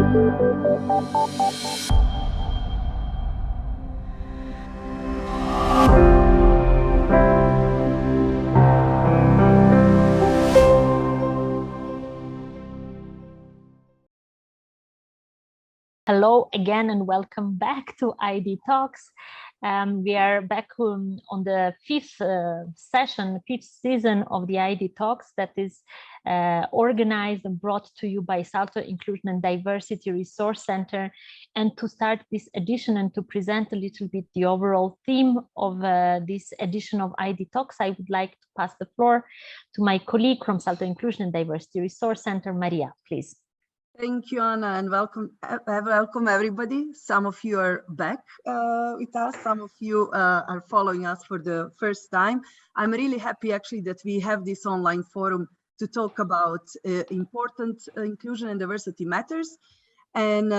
Hello again and welcome back to idtalks. We are back on the fifth season of the idtalks that is organized and brought to you by SALTO Inclusion and Diversity Resource Center. And to start this edition and to present a little bit the overall theme of this edition of idtalks, I would like to pass the floor to my colleague from SALTO Inclusion and Diversity Resource Center, Maria, please. Thank you, Anna, and welcome everybody. Some of you are back with us. Some of you are following us for the first time. I'm really happy actually that we have this online forum to talk about important inclusion and diversity matters. And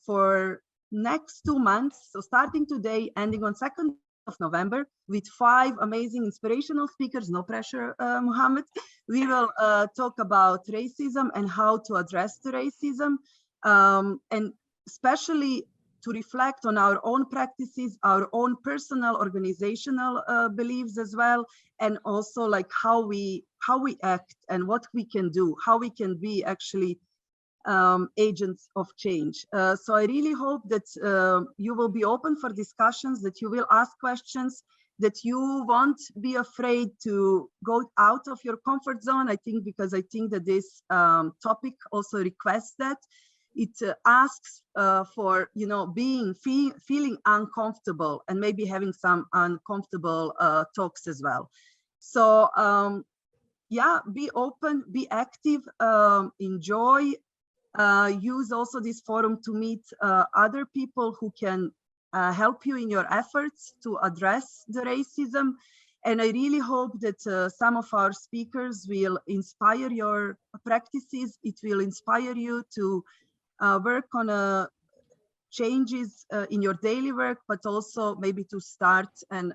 for next 2 months, so starting today, ending on 2nd of November, with 5 amazing inspirational speakers, no pressure, Mohammad, we will talk about racism and how to address the racism, and especially to reflect on our own practices, our own personal organizational beliefs as well, and also like how we act and what we can do, how we can be actually agents of change. So I really hope that you will be open for discussions, that you will ask questions, that you won't be afraid to go out of your comfort zone. I think because I think that this topic also requests that. It asks for, you know, feeling uncomfortable and maybe having some uncomfortable talks as well. So yeah, be open, be active, enjoy. Use also this forum to meet other people who can help you in your efforts to address the racism. And I really hope that some of our speakers will inspire your practices. It will inspire you to work on changes in your daily work, but also maybe to start and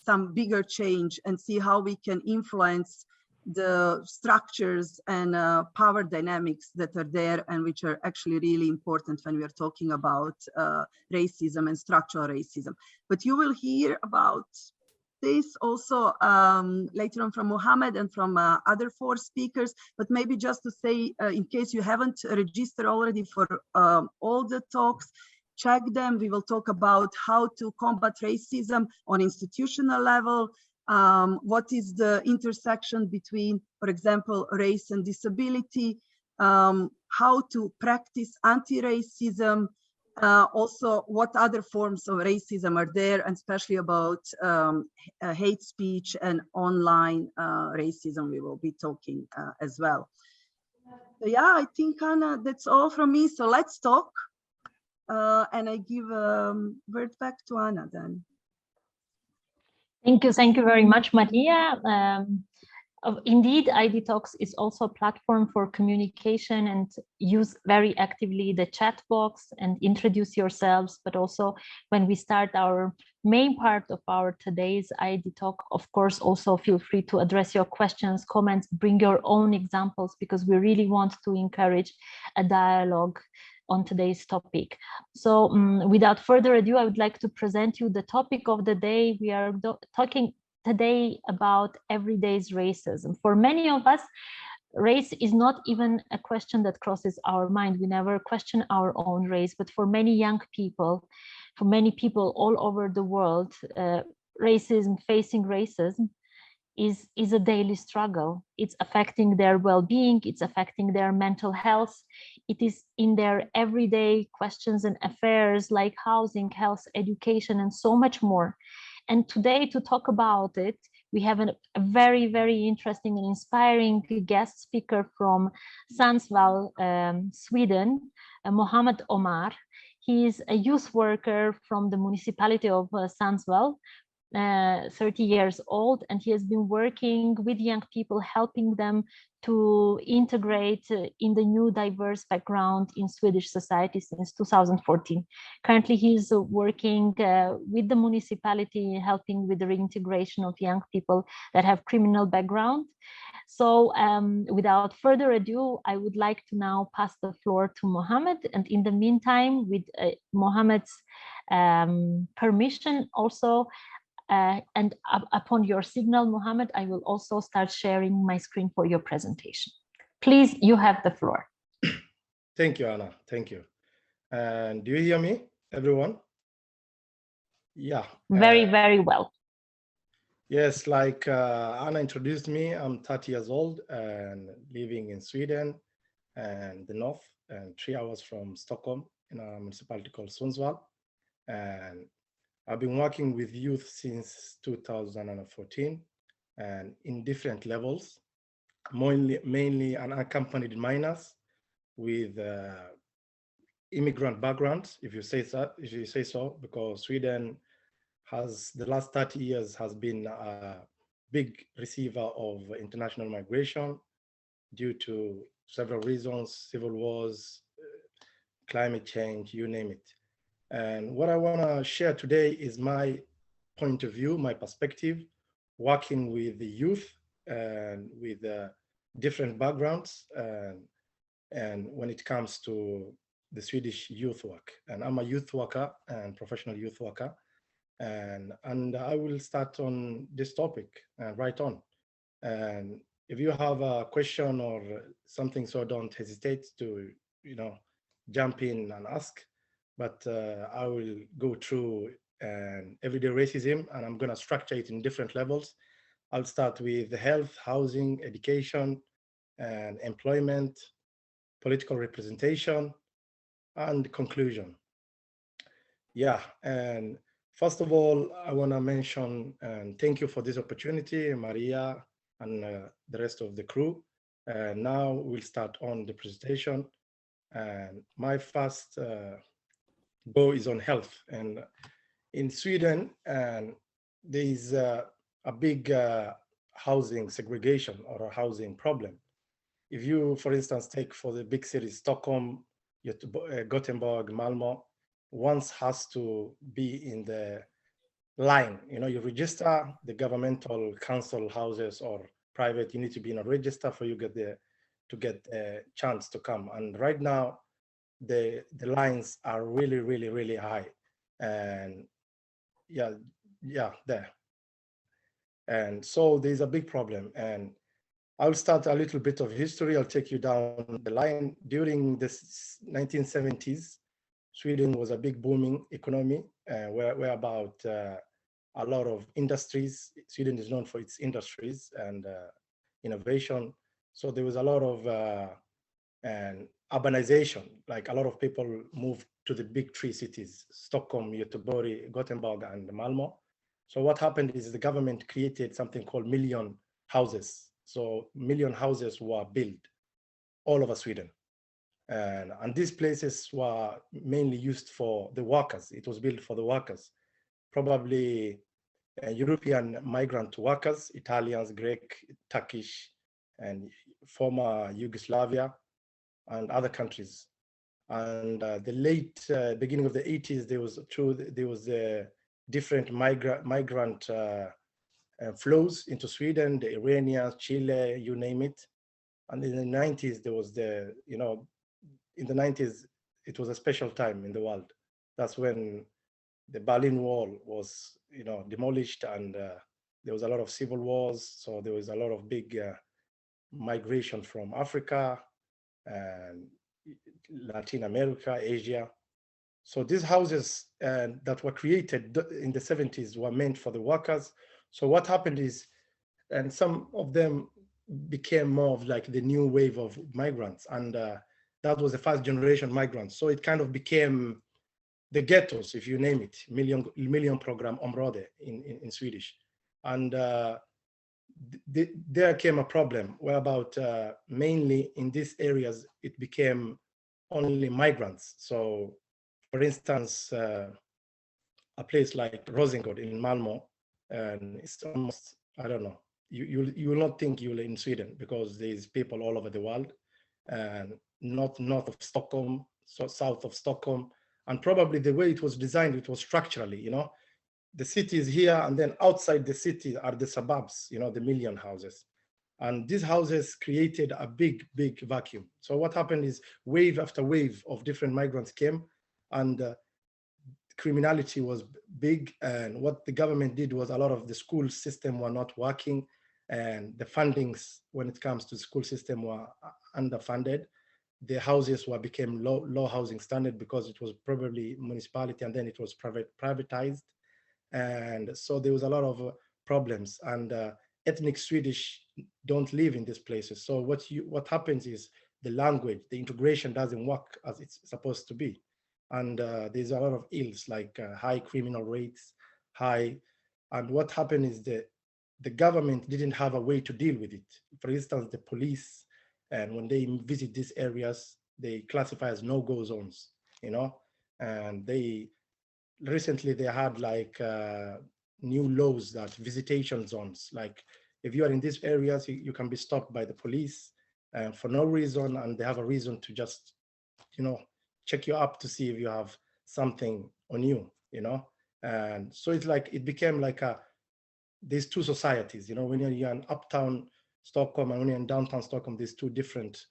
some bigger change and see how we can influence the structures and power dynamics that are there and which are actually really important when we are talking about racism and structural racism. But you will hear about this also later on from Mohammad and from other 4 speakers. But maybe just to say, in case you haven't registered already for all the talks, check them. We will talk about how to combat racism on institutional level. What is the intersection between, for example, race and disability, how to practice anti-racism, also what other forms of racism are there, and especially about hate speech and online racism we will be talking as well. So yeah, I think, Anna, that's all from me. So let's talk. And I give word back to Anna then. Thank you very much, Maria. Indeed, idtalks is also a platform for communication, and use very actively the chat box and introduce yourselves. But also when we start our main part of our today's idtalk, of course, also feel free to address your questions, comments, bring your own examples, because we really want to encourage a dialogue on today's topic. So without further ado, I would like to present you the topic of the day. We are talking today about everyday's racism. For many of us, race is not even a question that crosses our mind. We never question our own race, but for many young people, for many people all over the world, facing racism is a daily struggle. It's affecting their well-being, it's affecting their mental health. It is in their everyday questions and affairs like housing, health, education, and so much more. And today, to talk about it, we have a very, very interesting and inspiring guest speaker from Sundsvall, Sweden, Mohammad Omar. He is a youth worker from the municipality of Sundsvall, 30 years old, and he has been working with young people, helping them to integrate in the new diverse background in Swedish society since 2014. Currently, he's working with the municipality, helping with the reintegration of young people that have criminal background. So without further ado, I would like to now pass the floor to Mohammad. And in the meantime, with Mohammad's permission also, and upon your signal, Mohammad, I will also start sharing my screen for your presentation. Please, you have the floor. Thank you, Anna. Thank you. And do you hear me, everyone? Yeah. Very, very well. Yes, like Anna introduced me, I'm 30 years old and living in Sweden and the north, and 3 hours from Stockholm in a municipality called Sundsvall. And I've been working with youth since 2014 and in different levels, mainly unaccompanied minors with immigrant backgrounds, if you say so, because Sweden has the last 30 years has been a big receiver of international migration due to several reasons, civil wars, climate change, you name it. And what I want to share today is my point of view, my perspective, working with the youth and with different backgrounds, and when it comes to the Swedish youth work. And I'm a youth worker and professional youth worker. And I will start on this topic right on. And if you have a question or something, so don't hesitate to, jump in and ask. But I will go through everyday racism, and I'm going to structure it in different levels. I'll start with health, housing, education, and employment, political representation, and conclusion. Yeah, and first of all, I want to mention and thank you for this opportunity, Maria and the rest of the crew. Now we'll start on the presentation. And my first go is on health. And in Sweden, there is a big housing segregation or a housing problem. If you, for instance, take for the big cities, Stockholm, Gothenburg, Malmö, once has to be in the line. You register the governmental council houses or private, you need to be in a register for you to get a chance to come. And right now, the lines are really, really, really high. And yeah, there. And so there's a big problem. And I'll start a little bit of history. I'll take you down the line. During the 1970s, Sweden was a big booming economy where about a lot of industries. Sweden is known for its industries and innovation. So there was a lot of urbanization, like a lot of people moved to the big three cities, Stockholm, Göteborg, Gothenburg, and Malmö. So what happened is the government created something called million houses. So million houses were built all over Sweden. And these places were mainly used for the workers. It was built for the workers, probably European migrant workers, Italians, Greek, Turkish, and former Yugoslavia, and other countries. And the late beginning of the 80s, there was different migrant flows into Sweden, the Iranians, Chile, you name it. And in the 90s, there was in the 90s, it was a special time in the world. That's when the Berlin Wall was, demolished, and there was a lot of civil wars. So there was a lot of big migration from Africa and Latin America, Asia. So these houses that were created in the 70s were meant for the workers. So what happened is, and some of them became more of like the new wave of migrants, and that was the first generation migrants. So it kind of became the ghettos, if you name it, million program område in Swedish. And there came a problem where about mainly in these areas, it became only migrants. So for instance, a place like Rosengård in Malmö, and it's almost, I don't know, you will not think you're in Sweden because there's people all over the world, and not north of Stockholm, so south of Stockholm, and probably the way it was designed, it was structurally, the city is here, and then outside the city are the suburbs, the million houses. And these houses created a big, big vacuum. So what happened is wave after wave of different migrants came, and criminality was big. And what the government did was a lot of the school system were not working, and the fundings when it comes to the school system were underfunded. The houses became low housing standard because it was probably municipality, and then it was privatized. And so there was a lot of problems, and ethnic Swedish don't live in these places. So what happens is the language, the integration doesn't work as it's supposed to be. And there's a lot of ills like high criminal rates, and what happened is the government didn't have a way to deal with it. For instance, the police, and when they visit these areas, they classify as no-go zones, and recently they had like new laws that visitation zones, like if you are in these areas, you can be stopped by the police for no reason, and they have a reason to just, check you up to see if you have something on you, and so it's like, it became like there's two societies, when you're in uptown Stockholm and when you're in downtown Stockholm, there's two different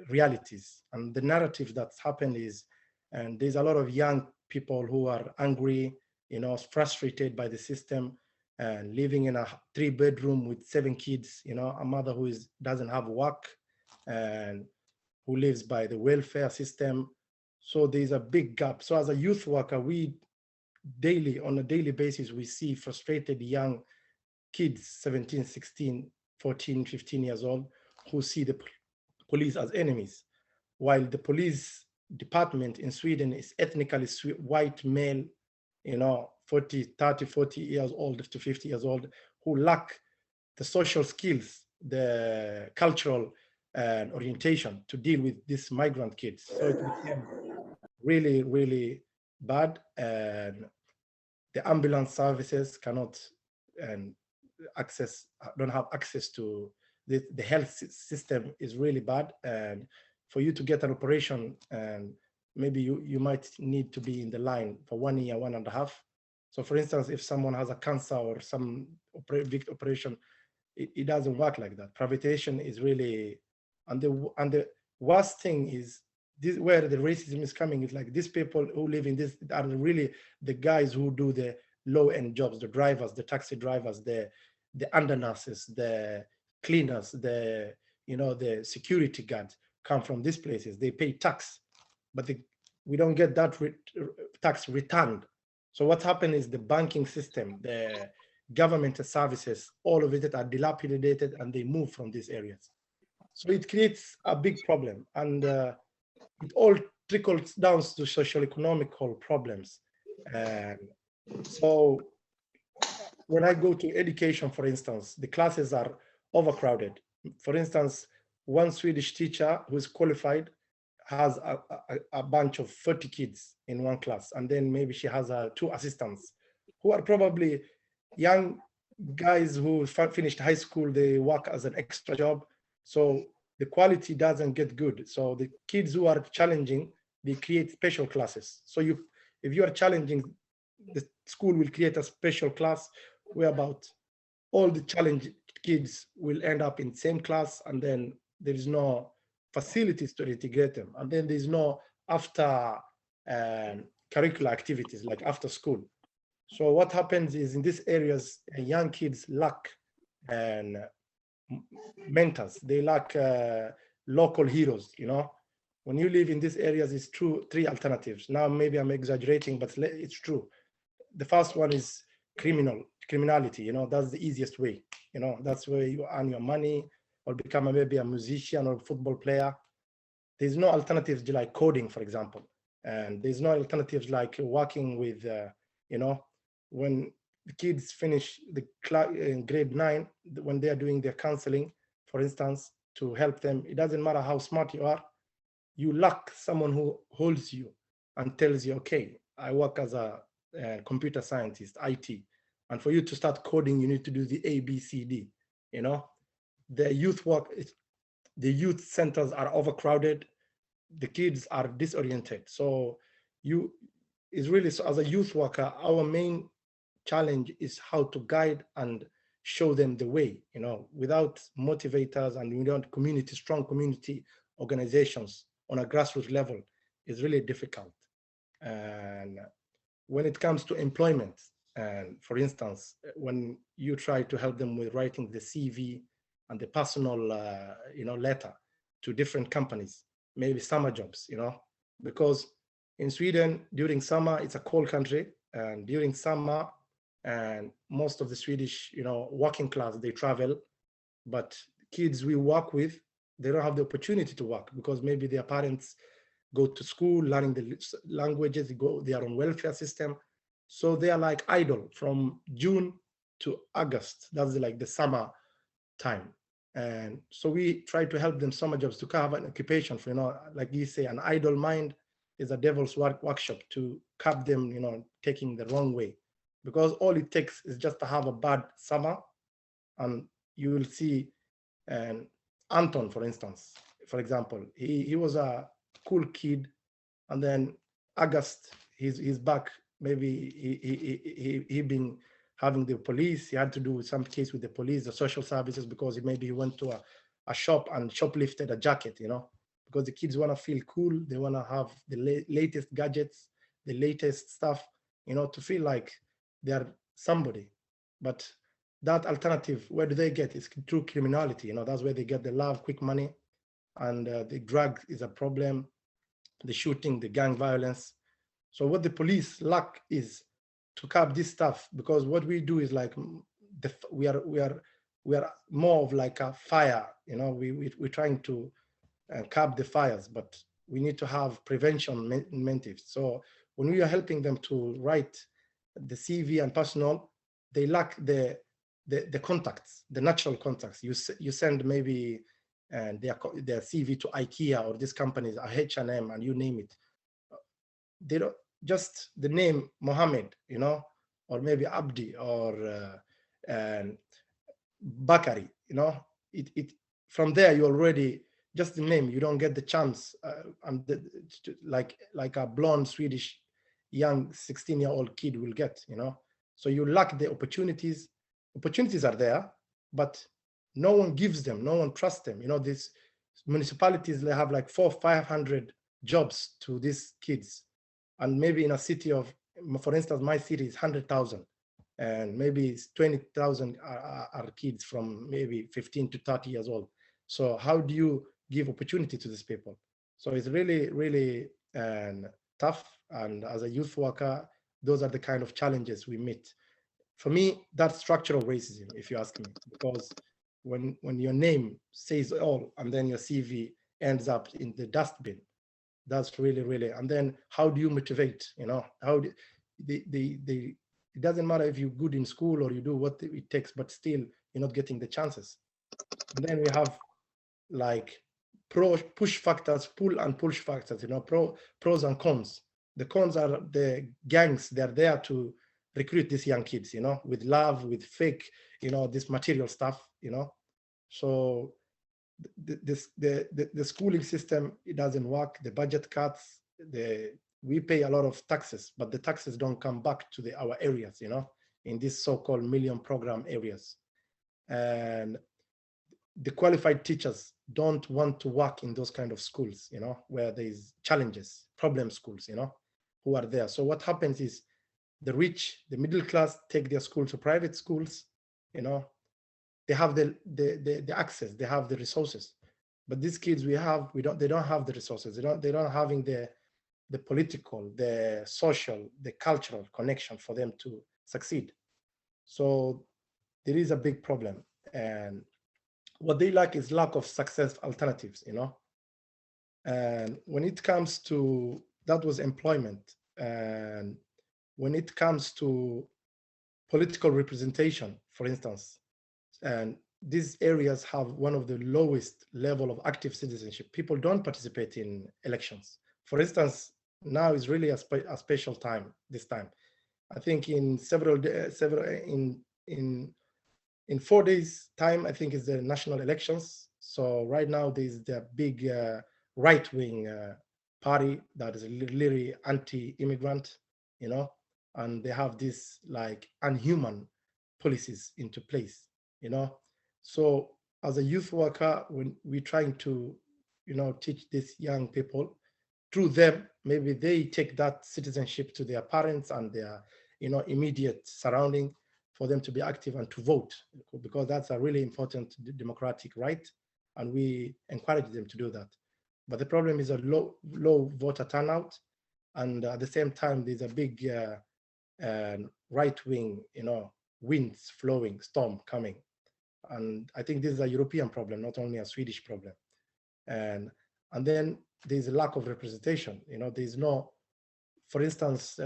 realities. And the narrative that's happened is, and there's a lot of young people who are angry, frustrated by the system, and living in a 3-bedroom with 7 kids, a mother who doesn't have work and who lives by the welfare system. So there's a big gap. So as a youth worker, on a daily basis, we see frustrated young kids, 17, 16, 14, 15 years old, who see the police as enemies, while the police department in Sweden is ethnically white male, 40 years old to 50 years old, who lack the social skills, the cultural orientation to deal with these migrant kids. So it became really, really bad, and the ambulance services cannot don't have access to the health system is really bad, and for you to get an operation, and maybe you might need to be in the line for 1 year, 1.5. So for instance, if someone has a cancer or some big operation, it doesn't work like that. Privatization is really, and the worst thing is this, where the racism is coming, is like these people who live in this are really the guys who do the low-end jobs, the drivers, the taxi drivers, the under nurses, the cleaners, the security guards come from these places. They pay tax, but we don't get that tax returned. So what happened is the banking system, the government services, all of it are dilapidated, and they move from these areas. So it creates a big problem, and it all trickles down to socio-economical problems. And so when I go to education, for instance, the classes are overcrowded. For instance, one Swedish teacher who is qualified has a bunch of 30 kids in one class, and then maybe she has 2 assistants who are probably young guys who finished high school. They work as an extra job, so the quality doesn't get good. So the kids who are challenging, they create special classes. So if you are challenging, the school will create a special class where about all the challenged kids will end up in the same class, and then there is no facilities to integrate them, and then there's no after curricular activities like after school. So what happens is, in these areas, young kids lack mentors. They lack local heroes. When you live in these areas, it's 3 alternatives. Now maybe I'm exaggerating, but it's true. The first one is criminality. That's the easiest way. That's where you earn your money, or become maybe a musician or a football player. There's no alternatives like coding, for example. And there's no alternatives like working with, when the kids finish in grade 9, when they are doing their counseling, for instance, to help them, it doesn't matter how smart you are, you lack someone who holds you and tells you, okay, I work as a computer scientist, IT. And for you to start coding, you need to do the A, B, C, D, you know. The youth work, the youth centers are overcrowded. The kids are disoriented. So you, is really, so as a youth worker, our main challenge is how to guide and show them the way, you know, without motivators and without community, strong community organizations on a grassroots level is really difficult. And when it comes to employment, and for instance, when you try to help them with writing the CV and the personal, you know, letter to different companies, maybe summer jobs, you know, because in Sweden during summer it's a cold country, and during summer, and most of the Swedish, you know, working class, they travel, but kids we work with, they don't have the opportunity to work because maybe their parents go to school learning the languages, they are on welfare system. So they are like idle from June to August. That's like the summer time. And so we try to help them summer jobs to have an occupation for, you know, like you say, an idle mind is a devil's workshop to curb them, you know, taking the wrong way. Because all it takes is just to have a bad summer, and you will see, and Anton, for instance, for example, he was a cool kid, and then August, he's back. Maybe he been having the police. He had to do some case with the police, the social services, because maybe he went to a shop and shoplifted a jacket, you know, because the kids want to feel cool. They want to have the latest gadgets, the latest stuff, you know, to feel like they're somebody. But that alternative, where do they get? It's through criminality, you know, that's where they get the love, quick money. And the drug is a problem, the shooting, the gang violence. So what the police lack is to curb this stuff, because what we do is like, we are more of like a fire, you know, we're trying to curb the fires, but we need to have prevention mentatives. So when we are helping them to write the CV and personal, they lack the contacts, the natural contacts. You send maybe their CV to IKEA or these companies, H&M, and you name it. They don't, just the name Mohammad, you know, or maybe Abdi or Bakari, you know, from there you already, just the name, you don't get the chance, and like a blonde Swedish young 16-year-old kid will get, you know. So you lack the opportunities. Opportunities are there, but no one gives them, no one trusts them. You know, these municipalities, they have like 400-500 jobs to these kids. And maybe in a city of, for instance, my city is 100,000, and maybe 20,000 are kids from maybe 15 to 30 years old. So how do you give opportunity to these people? So it's really, really tough. And as a youth worker, those are the kind of challenges we meet. For me, that's structural racism, if you ask me, because when your name says all and then your CV ends up in the dustbin, that's really, really, and then how do you motivate, you know, how do it doesn't matter if you're good in school or you do what it takes, but still you're not getting the chances. And then we have like push factors, pull and push factors, you know, pros and cons. The cons are the gangs, they're there to recruit these young kids, you know, with love, with fake, you know, this material stuff, you know. So the schooling system, it doesn't work. The budget cuts, we pay a lot of taxes, but the taxes don't come back to our areas, you know, in these so-called million program areas. And the qualified teachers don't want to work in those kind of schools, you know, where there's challenges, problem schools, you know, who are there. So what happens is the rich, the middle class take their schools to private schools, you know, they have the access, they have the resources. But these kids they don't have the resources. They don't having the political, the social, the cultural connection for them to succeed. So there is a big problem. And what they lack is lack of success alternatives, you know. And when it comes to, that was employment. And when it comes to political representation, for instance, and these areas have one of the lowest level of active citizenship. People don't participate in elections. For instance, now is really a special time, this time. I think in in 4 days time, I think is the national elections. So right now there's the big right-wing party that is literally anti-immigrant, you know, and they have this like unhuman policies into place, you know. So as a youth worker, when we're trying to, you know, teach these young people, through them, maybe they take that citizenship to their parents and their, you know, immediate surrounding for them to be active and to vote, because that's a really important democratic right, and we encourage them to do that. But the problem is a low voter turnout, and at the same time, there's a big right-wing, you know, winds flowing, storm coming, and I think this is a European problem, not only a Swedish problem. And then there's a lack of representation. You know, there's no, for instance,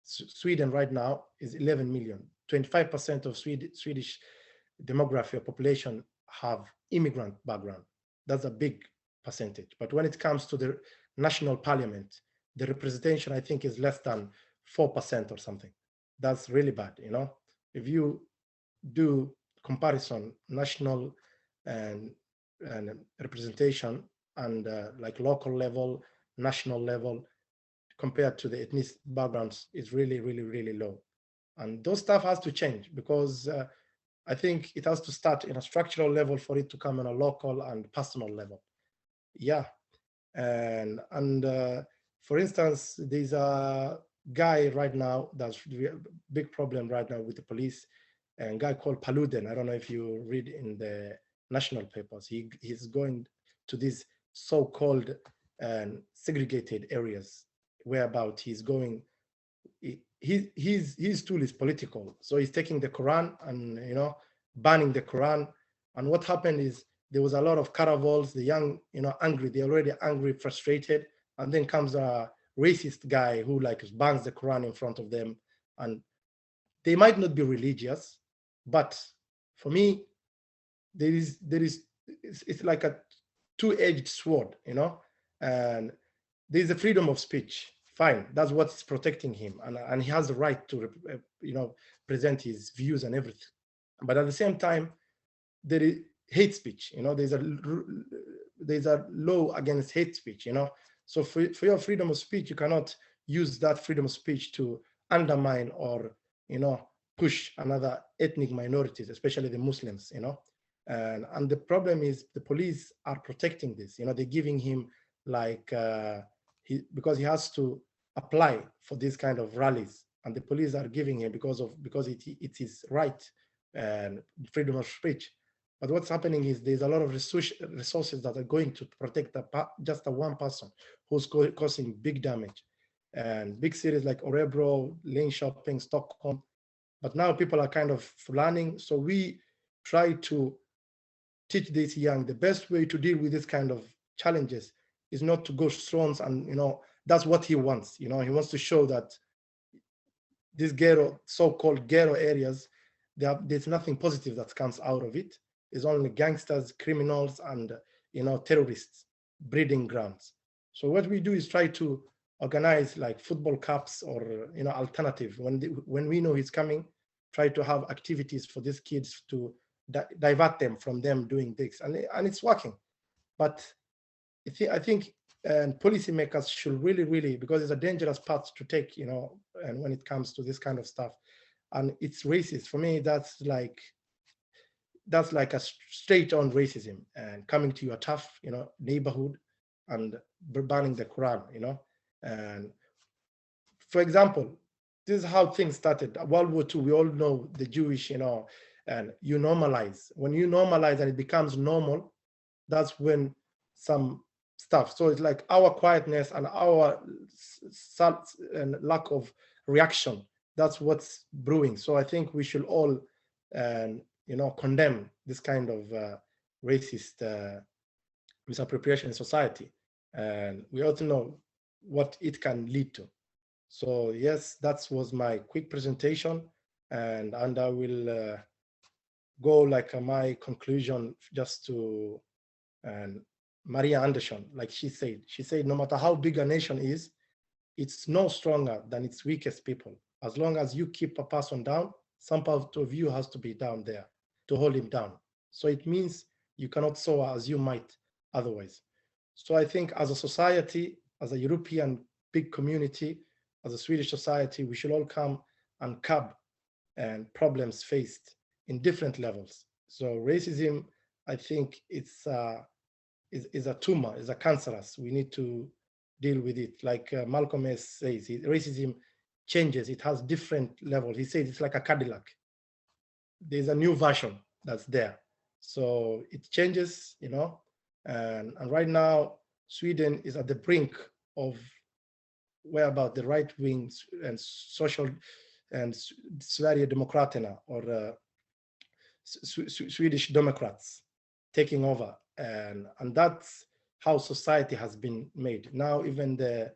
Sweden right now is 11 million. 25% of Swedish demography or population have immigrant background. That's a big percentage. But when it comes to the national parliament, the representation, I think, is less than 4% or something. That's really bad, you know. If you do comparison, national and representation and like local level, national level, compared to the ethnic backgrounds, is really, really, really low. And those stuff has to change, because I think it has to start in a structural level for it to come on a local and personal level. Yeah. And for instance, there's a guy right now that's a big problem right now with the police, and a guy called Paluden. I don't know if you read in the national papers. He's going to these so-called segregated areas, whereabout he's going. His tool is political. So he's taking the Quran and, you know, banning the Quran. And what happened is there was a lot of caravals, the young, you know, angry, they're already angry, frustrated. And then comes a racist guy who like bans the Quran in front of them. And they might not be religious, but for me, it's like a two-edged sword, you know, and there's a freedom of speech. Fine, that's what's protecting him, and he has the right to, you know, present his views and everything. But at the same time, there is hate speech. You know, there's a law against hate speech. You know, so for your freedom of speech, you cannot use that freedom of speech to undermine or, you know, push another ethnic minorities, especially the Muslims. You know, and the problem is the police are protecting this. You know, they're giving him like. Because he has to apply for this kind of rallies, and the police are giving him because it is right and freedom of speech. But what's happening is there's a lot of resources that are going to protect just one person who's causing big damage, and big cities like Örebro, Linköping, Stockholm. But now people are kind of learning, so we try to teach these young the best way to deal with this kind of challenges is not to go strong, and, you know, that's what he wants. You know, he wants to show that these ghetto, so-called ghetto areas, there's nothing positive that comes out of it. It's only gangsters, criminals, and, you know, terrorists, breeding grounds. So what we do is try to organize like football cups or, you know, alternative. When we know he's coming, try to have activities for these kids to divert them from them doing this, and it's working. But I think policymakers should really, because it's a dangerous path to take, you know, and when it comes to this kind of stuff, and it's racist. For me, that's like a straight-on racism, and coming to your tough, you know, neighborhood and banning the Quran, you know. And for example, this is how things started. World War II, we all know the Jewish, you know, and you normalize. When you normalize and it becomes normal, that's when some stuff. So it's like our quietness and our and lack of reaction. That's what's brewing. So I think we should all, you know, condemn this kind of racist misappropriation in society, and we also know what it can lead to. So yes, that was my quick presentation, and I will go like my conclusion just to. And Maria Anderson, like she said, no matter how big a nation is, it's no stronger than its weakest people. As long as you keep a person down, some part of you has to be down there to hold him down. So it means you cannot soar as you might otherwise. So I think as a society, as a European big community, as a Swedish society, we should all come and curb and problems faced in different levels. So racism, I think it's is a tumor, is a cancerous. We need to deal with it. Like Malcolm S says, racism changes. It has different levels. He says it's like a Cadillac. There's a new version that's there. So it changes, you know, and right now, Sweden is at the brink of where about the right wing and social and Sverigedemokraterna or Swedish Democrats taking over, and that's how society has been made. Now even the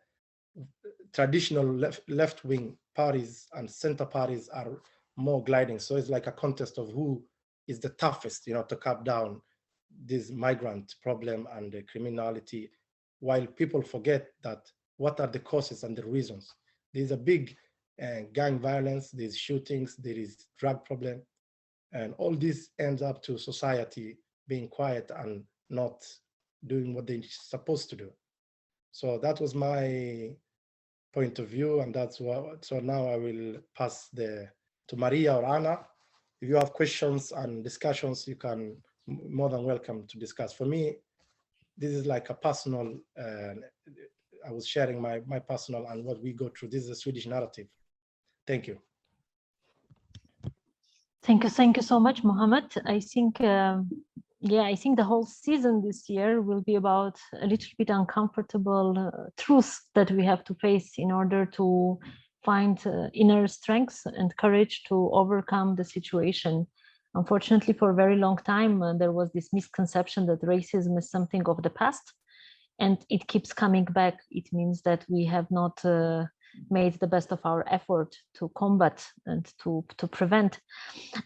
traditional left wing parties and center parties are more gliding. So it's like a contest of who is the toughest, you know, to cut down this migrant problem and the criminality, while people forget that what are the causes and the reasons. There's a big gang violence, there's shootings, there is drug problem, and all this ends up to society being quiet and not doing what they're supposed to do. So that was my point of view, and that's what. So now I will pass to Maria or Anna. If you have questions and discussions, you can more than welcome to discuss. For me, this is like a personal. I was sharing my personal and what we go through. This is a Swedish narrative. Thank you. Thank you so much, Mohammad. I think, I think the whole season this year will be about a little bit uncomfortable truths that we have to face in order to find inner strength and courage to overcome the situation. Unfortunately, for a very long time, there was this misconception that racism is something of the past, and it keeps coming back. It means that we have not made the best of our effort to combat and to prevent.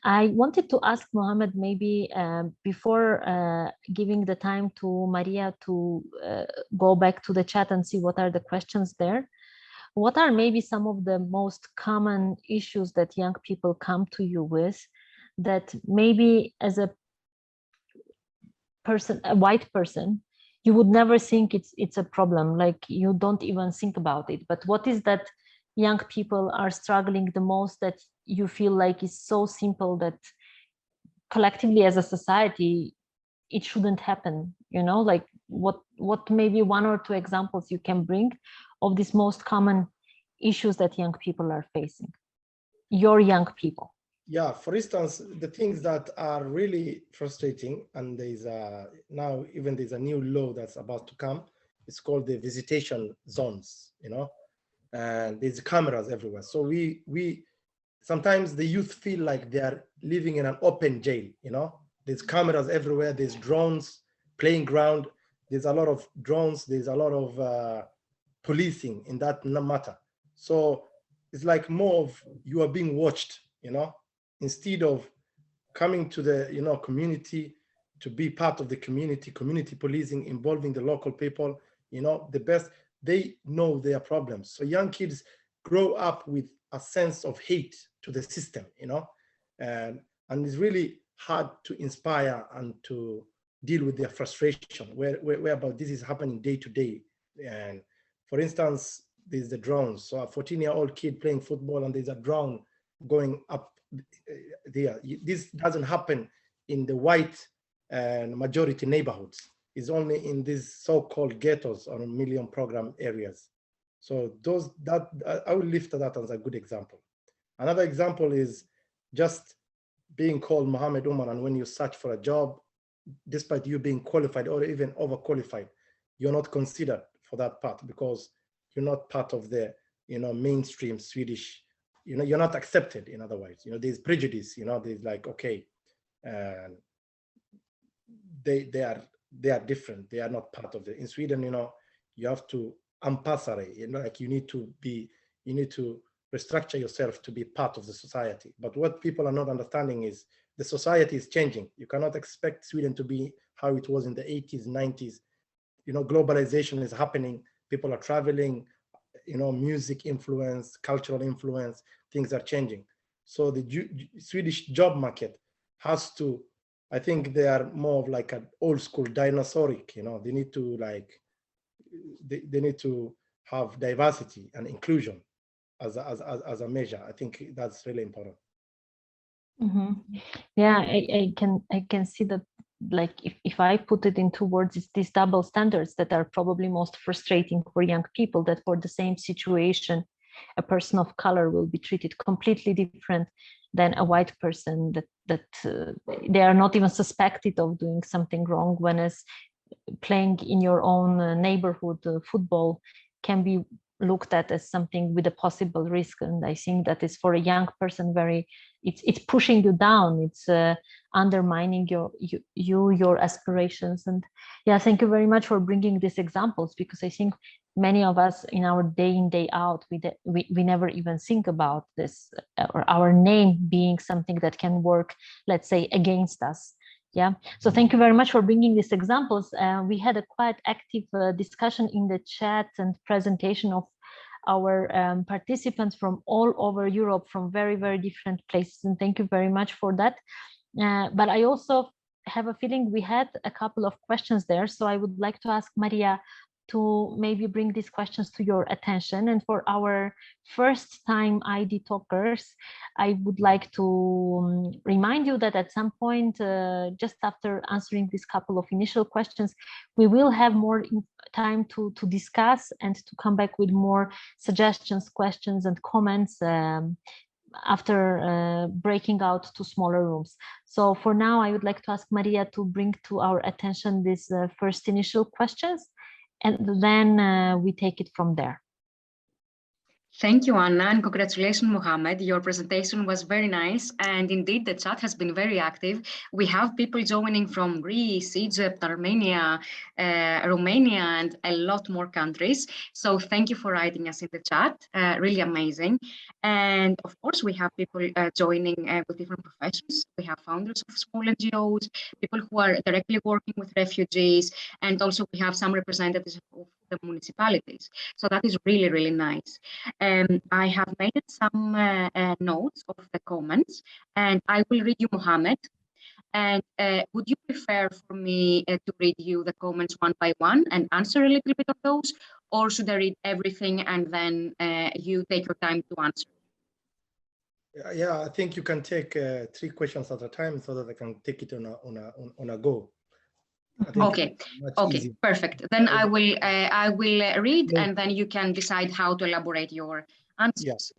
I wanted to ask Mohammad, maybe before giving the time to Maria to go back to the chat and see what are the questions there. What are maybe some of the most common issues that young people come to you with that maybe as a person, a white person, you would never think it's a problem, like you don't even think about it. But what is that young people are struggling the most that you feel like is so simple that collectively as a society, it shouldn't happen, you know, like what maybe one or two examples you can bring of these most common issues that young people are facing, your young people? Yeah, for instance, the things that are really frustrating, and there's now even there's a new law that's about to come. It's called the visitation zones, you know, and there's cameras everywhere. So we sometimes the youth feel like they are living in an open jail, you know. There's cameras everywhere. There's drones, playing ground. There's a lot of drones. There's a lot of policing in that matter. So it's like more of you are being watched, you know. Instead of coming to the community to be part of the community policing, involving the local people, the best, they know their problems. So young kids grow up with a sense of hate to the system, and it's really hard to inspire and to deal with their frustration whereby this is happening day to day. And for instance, there's the drones. So a 14-year-old kid playing football and there's a drone going up there. This doesn't happen in the white and majority neighborhoods. It's only in these so-called ghettos or million program areas. So I will lift that as a good example. Another example is just being called Mohammad Omar, and when you search for a job, despite you being qualified or even overqualified, you're not considered for that part because you're not part of the mainstream Swedish. You're not accepted. In other words, there's prejudice. There's like, okay, they are different. They are not part of it. In Sweden, you have to ampassare. Like you need to restructure yourself to be part of the society. But what people are not understanding is the society is changing. You cannot expect Sweden to be how it was in the 80s, 90s. Globalization is happening. People are traveling. music influence, cultural influence, things are changing. So the Swedish job market has to, I think they are more of like an old school dinosauric, they need to they need to have diversity and inclusion as a measure. I think that's really important. Mm-hmm. Yeah, I can see that, like, if I put it into words, it's these double standards that are probably most frustrating for young people, that for the same situation, a person of color will be treated completely different than a white person, that they are not even suspected of doing something wrong, when as playing in your own neighborhood football can be looked at as something with a possible risk. And I think that is, for a young person, it's pushing you down, it's undermining your aspirations. And yeah, thank you very much for bringing these examples, because I think many of us in our day in, day out, we never even think about this, or our name being something that can work, let's say, against us. Yeah, so thank you very much for bringing these examples. We had a quite active discussion in the chat and presentation of our participants from all over Europe, from very, very different places, and thank you very much for that. But I also have a feeling we had a couple of questions there, so I would like to ask Maria to maybe bring these questions to your attention. And for our first time ID talkers, I would like to remind you that at some point, just after answering this couple of initial questions, we will have more time to discuss and to come back with more suggestions, questions, and comments after breaking out to smaller rooms. So for now, I would like to ask Maria to bring to our attention these first initial questions, and then we take it from there. Thank you, Anna, and congratulations, Mohammad. Your presentation was very nice, and indeed the chat has been very active. We have people joining from Greece, Egypt, Armenia, Romania, and a lot more countries. So thank you for writing us in the chat, really amazing. And of course, we have people joining with different professions. We have founders of small NGOs, people who are directly working with refugees, and also we have some representatives of the municipalities. So that is really, really nice. I have made some notes of the comments, and I will read you, Mohammad. And would you prefer for me to read you the comments one by one and answer a little bit of those, or should I read everything and then you take your time to answer? Yeah, I think you can take 3 questions at a time so that I can take it on a go. Okay, easier. Perfect. Then I will read, and then you can decide how to elaborate your answers. Yes.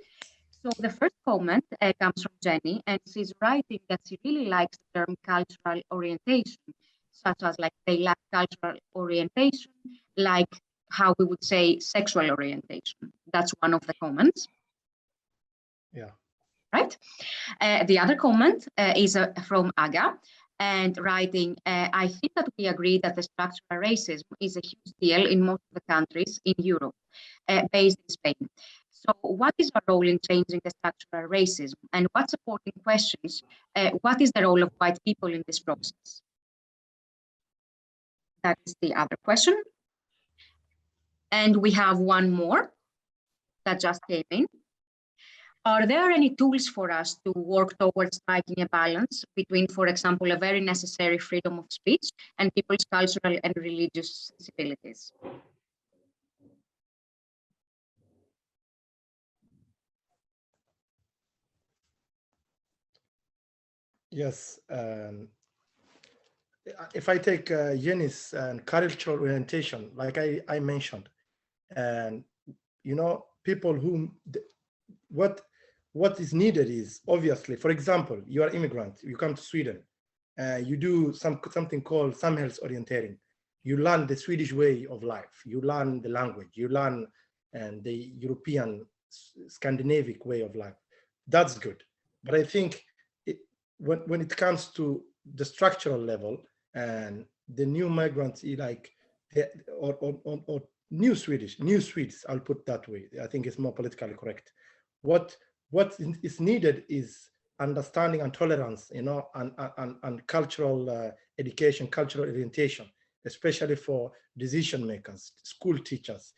So the first comment comes from Jenny, and she's writing that she really likes the term cultural orientation, such as like they lack cultural orientation, like how we would say sexual orientation. That's one of the comments. Yeah. Right. The other comment is from Aga, and writing, I think that we agree that the structural racism is a huge deal in most of the countries in Europe, based in Spain. So what is our role in changing the structural racism? And what supporting questions, what is the role of white people in this process? That is the other question. And we have one more that just came in. Are there any tools for us to work towards striking a balance between, for example, a very necessary freedom of speech and people's cultural and religious sensibilities? Yes. If I take Jenny's cultural orientation, like I mentioned, and people who what is needed is obviously, for example, you are immigrant, you come to Sweden, you do something called samhällsorientering. You learn the Swedish way of life, you learn the language, you learn the European Scandinavian way of life. That's good. But I think when it comes to the structural level, and the new migrants, or new Swedes, I'll put that way. I think it's more politically correct. What is needed is understanding and tolerance, and cultural education, cultural orientation, especially for decision makers, school teachers,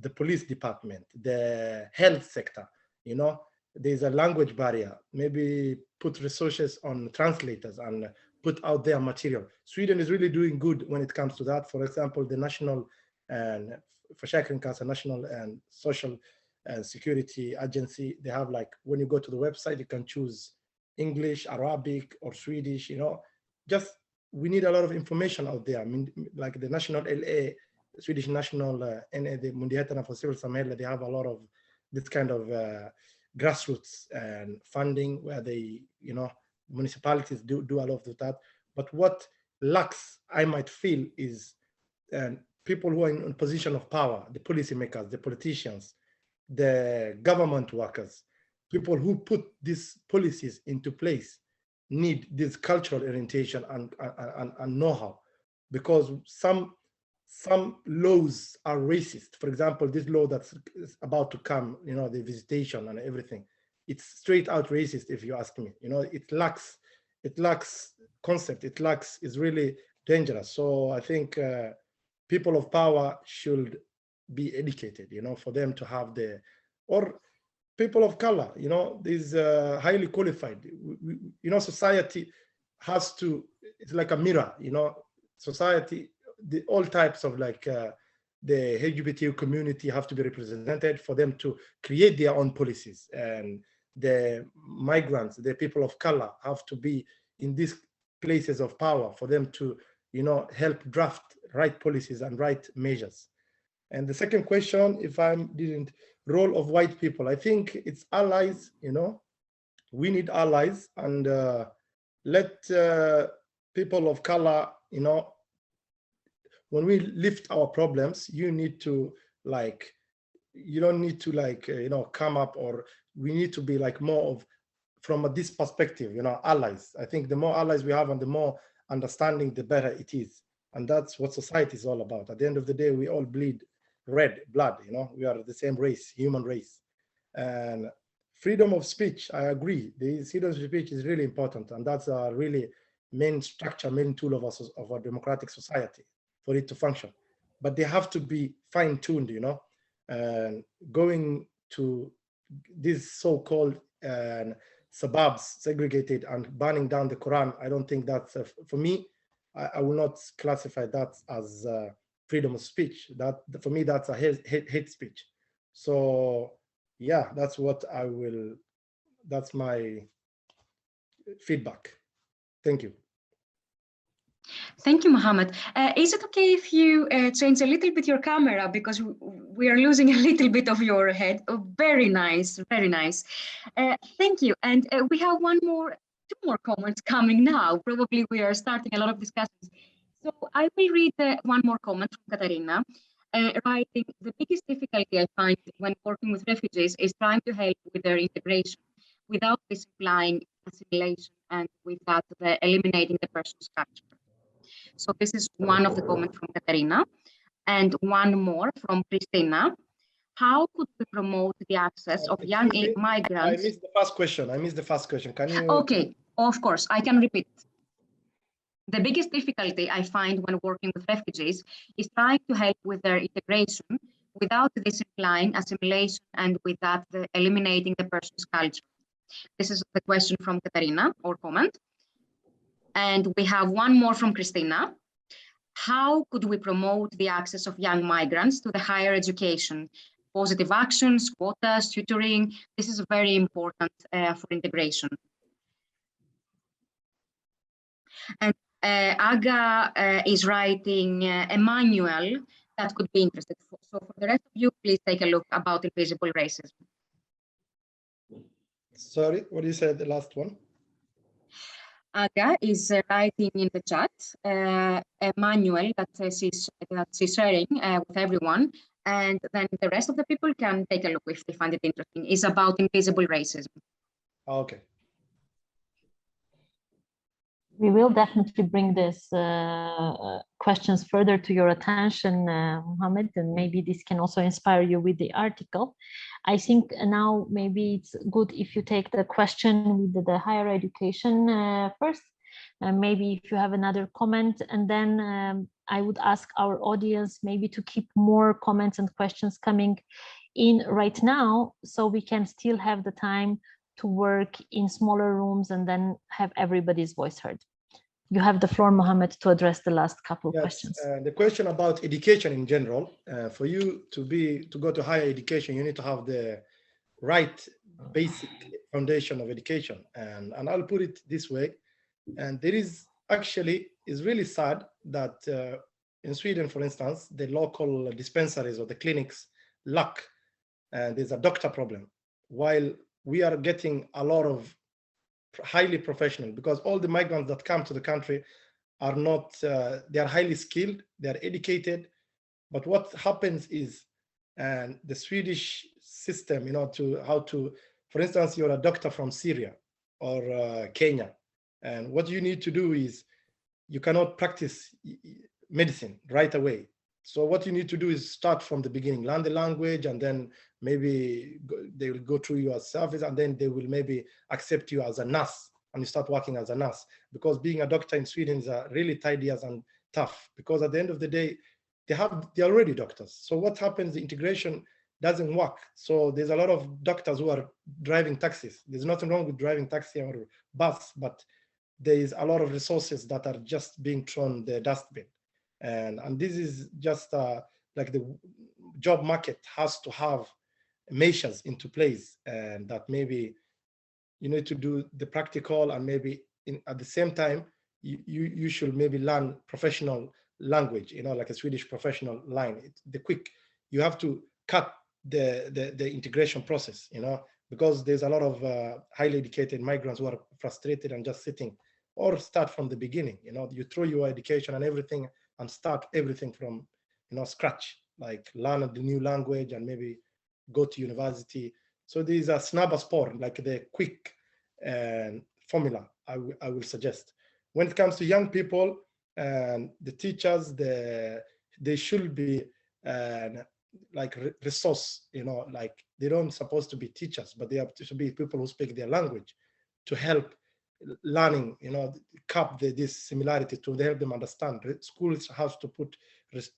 the police department, the health sector, you know, there's a language barrier. Maybe put resources on translators and put out their material. Sweden is really doing good when it comes to that. For example, the National and Försäkringskassan, National and Social Security Agency, they have like, when you go to the website, you can choose English, Arabic, or Swedish, you know, just, we need a lot of information out there. I mean, like the National LA, Swedish National NA, the Myndigheterna för civilsamhälle, they have a lot of this kind of grassroots and funding where they, you know, municipalities do a lot of that. But what lacks, I might feel, is people who are in position of power, the policymakers, the politicians, the government workers, people who put these policies into place need this cultural orientation and know-how, because some laws are racist. For example, this law that's about to come, you know, the visitation and everything, it's straight out racist, if you ask me. You know, it lacks concept, it's really dangerous. So I think people of power should be educated, you know, for them to have or people of color, you know, these highly qualified, you know, society has to, it's like a mirror, you know, society, all types of like the LGBT community have to be represented for them to create their own policies, and the migrants, the people of color have to be in these places of power for them to, you know, help draft right policies and right measures. And the second question, if I didn't, role of white people, I think it's allies, you know, we need allies, and let people of color, you know, when we lift our problems, you need to like, you don't need to like, you know, come up, or we need to be like more of, from this perspective, you know, allies. I think the more allies we have and the more understanding, the better it is. And that's what society is all about. At the end of the day, we all bleed red blood, you know, we are the same race, human race. And freedom of speech, I agree. The freedom of speech is really important. And that's a really main structure, main tool of our democratic society for it to function. But they have to be fine-tuned, you know, and going to these so-called suburbs, segregated, and burning down the Quran, I don't think that's, for me, I will not classify that as freedom of speech. That, for me, that's a hate speech. So yeah, that's what I will, that's my feedback. Thank you. Thank you, Mohammad. Is it okay if you change a little bit your camera, because we are losing a little bit of your head? Oh, very nice, very nice. Thank you. And we have two more comments coming now. Probably we are starting a lot of discussions. So I will read one more comment from Katarina, writing, the biggest difficulty I find when working with refugees is trying to help with their integration without this implying assimilation, and with that eliminating the person's culture. So this is one of the comments from Katarina, and one more from Christina. How could we promote the access of young migrants? I missed the first question. Can you? Okay, of course, I can repeat. The biggest difficulty I find when working with refugees is trying to help with their integration without this implying assimilation, and with that eliminating the person's culture. This is the question from Katarina, or comment. And we have one more from Christina. How could we promote the access of young migrants to the higher education? Positive actions, quotas, tutoring. This is very important for integration. And Aga is writing a manual that could be interesting. So for the rest of you, please take a look about invisible racism. Sorry, what you said, the last one? Aga is writing in the chat a manual that she's sharing with everyone, and then the rest of the people can take a look if they find it interesting. It's about invisible racism. Okay. We will definitely bring these questions further to your attention, Mohammad, and maybe this can also inspire you with the article. I think now maybe it's good if you take the question with the higher education first. Maybe if you have another comment, and then I would ask our audience maybe to keep more comments and questions coming in right now, so we can still have the time to work in smaller rooms and then have everybody's voice heard. You have the floor, Mohammad, to address the last couple of questions. The question about education in general, for you to go to higher education, you need to have the right basic foundation of education. And I'll put it this way. And there is actually, is really sad that in Sweden, for instance, the local dispensaries or the clinics lack, and there's a doctor problem, while we are getting a lot of highly professional, because all the migrants that come to the country are not, they are highly skilled, they are educated. But what happens is, and the Swedish system, you know, to how to, for instance, you're a doctor from Syria or Kenya, and what you need to do is you cannot practice medicine right away. So what you need to do is start from the beginning, learn the language, and then maybe they will go through your service, and then they will maybe accept you as a nurse, and you start working as a nurse. Because being a doctor in Sweden is really tedious and tough, because at the end of the day, they're already doctors. So what happens, the integration doesn't work. So there's a lot of doctors who are driving taxis. There's nothing wrong with driving taxi or bus, but there is a lot of resources that are just being thrown the dustbin. And this is just like the job market has to have measures into place, and that maybe you need to do the practical, and maybe at the same time, you should maybe learn professional language, you know, like a Swedish professional line. You have to cut the integration process, you know, because there's a lot of highly educated migrants who are frustrated and just sitting, or start from the beginning, you know, you throw your education and everything and start everything from, you know, scratch, like learn the new language and maybe go to university. So there is a snabbspår, like the quick formula I will suggest. When it comes to young people and the teachers, they should be like resource, you know, like they don't supposed to be teachers, but they have to be people who speak their language to help learning, you know, cap this similarity, to help them understand. Schools have to put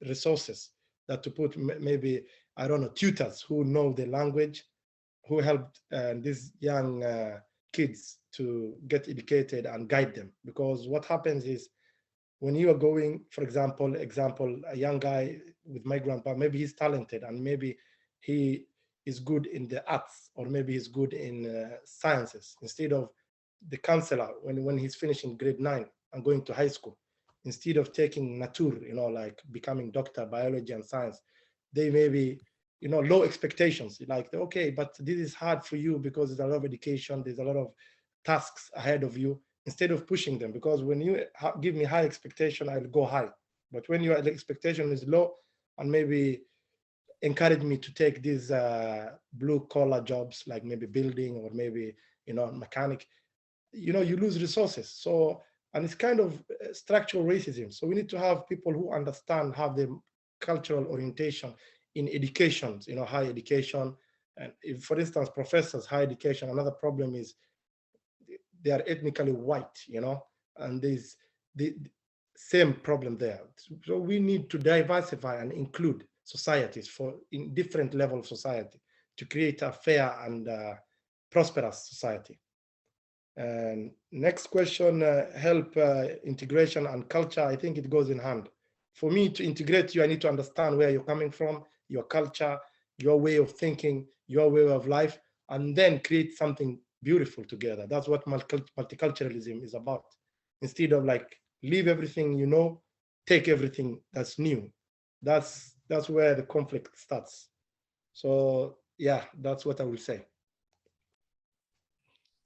resources, that to put maybe, I don't know, tutors who know the language, who helped these young kids to get educated and guide them. Because what happens is, when you are going, for example, a young guy with migrant, but maybe he's talented and maybe he is good in the arts, or maybe he's good in sciences, instead of the counselor, when he's finishing grade 9 and going to high school, instead of taking natur, you know, like becoming doctor, biology and science, they maybe, you know, low expectations, like, okay, but this is hard for you because there's a lot of education, there's a lot of tasks ahead of you, instead of pushing them. Because when you give me high expectation, I'll go high. But when your expectation is low, and maybe encourage me to take these blue collar jobs, like maybe building, or maybe, you know, mechanic, you know, you lose resources. So, and it's kind of structural racism. So we need to have people who understand, have the cultural orientation in education, you know, high education. And if, for instance, professors, high education, another problem is they are ethnically white, you know, and there's the same problem there. So we need to diversify and include societies in different levels of society to create a fair and prosperous society. And next question, help integration and culture. I think it goes in hand. For me to integrate you, I need to understand where you're coming from, your culture, your way of thinking, your way of life, and then create something beautiful together. That's what multiculturalism is about. Instead of like, leave everything you know, take everything that's new. That's where the conflict starts. So yeah, that's what I will say.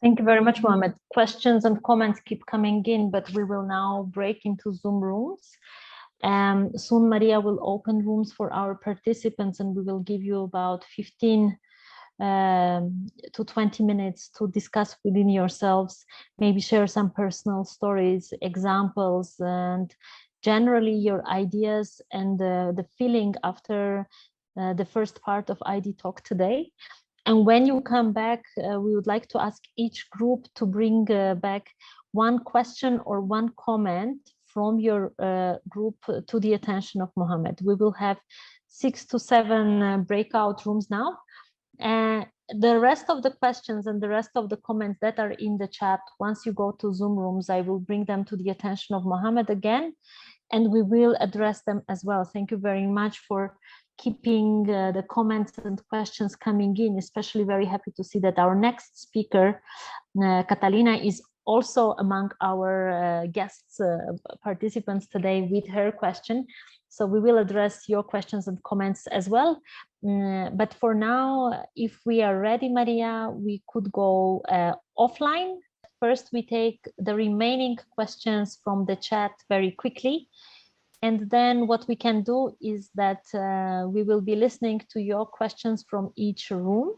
Thank you very much, Mohammad. Questions and comments keep coming in, but we will now break into Zoom rooms. Soon Maria will open rooms for our participants, and we will give you about 15 to 20 minutes to discuss within yourselves, maybe share some personal stories, examples, and generally your ideas and the feeling after the first part of ID Talk today. And when you come back, we would like to ask each group to bring back one question or one comment from your group to the attention of Mohammed. We will have 6 to 7 breakout rooms now. The rest of the questions and the rest of the comments that are in the chat, once you go to Zoom rooms, I will bring them to the attention of Mohammed again, and we will address them as well. Thank you very much for keeping the comments and questions coming in, especially very happy to see that our next speaker, Catalina, is also among our guests, participants today with her question. So we will address your questions and comments as well. But for now, if we are ready, Maria, we could go offline. First, we take the remaining questions from the chat very quickly. And then what we can do is that we will be listening to your questions from each room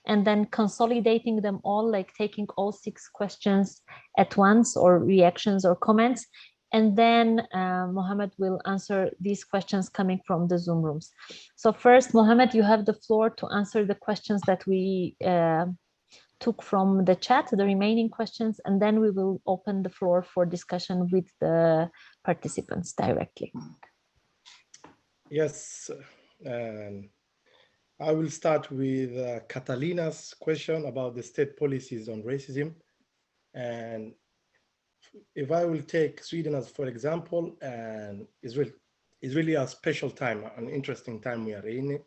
and then consolidating them all, like taking all 6 questions at once, or reactions or comments. And then Mohammed will answer these questions coming from the Zoom rooms. So first, Mohammed, you have the floor to answer the questions that we took from the chat, the remaining questions, and then we will open the floor for discussion with the participants directly. Yes, I will start with Catalina's question about the state policies on racism. And if I will take Sweden as for example, and it's really a special time, an interesting time we are in.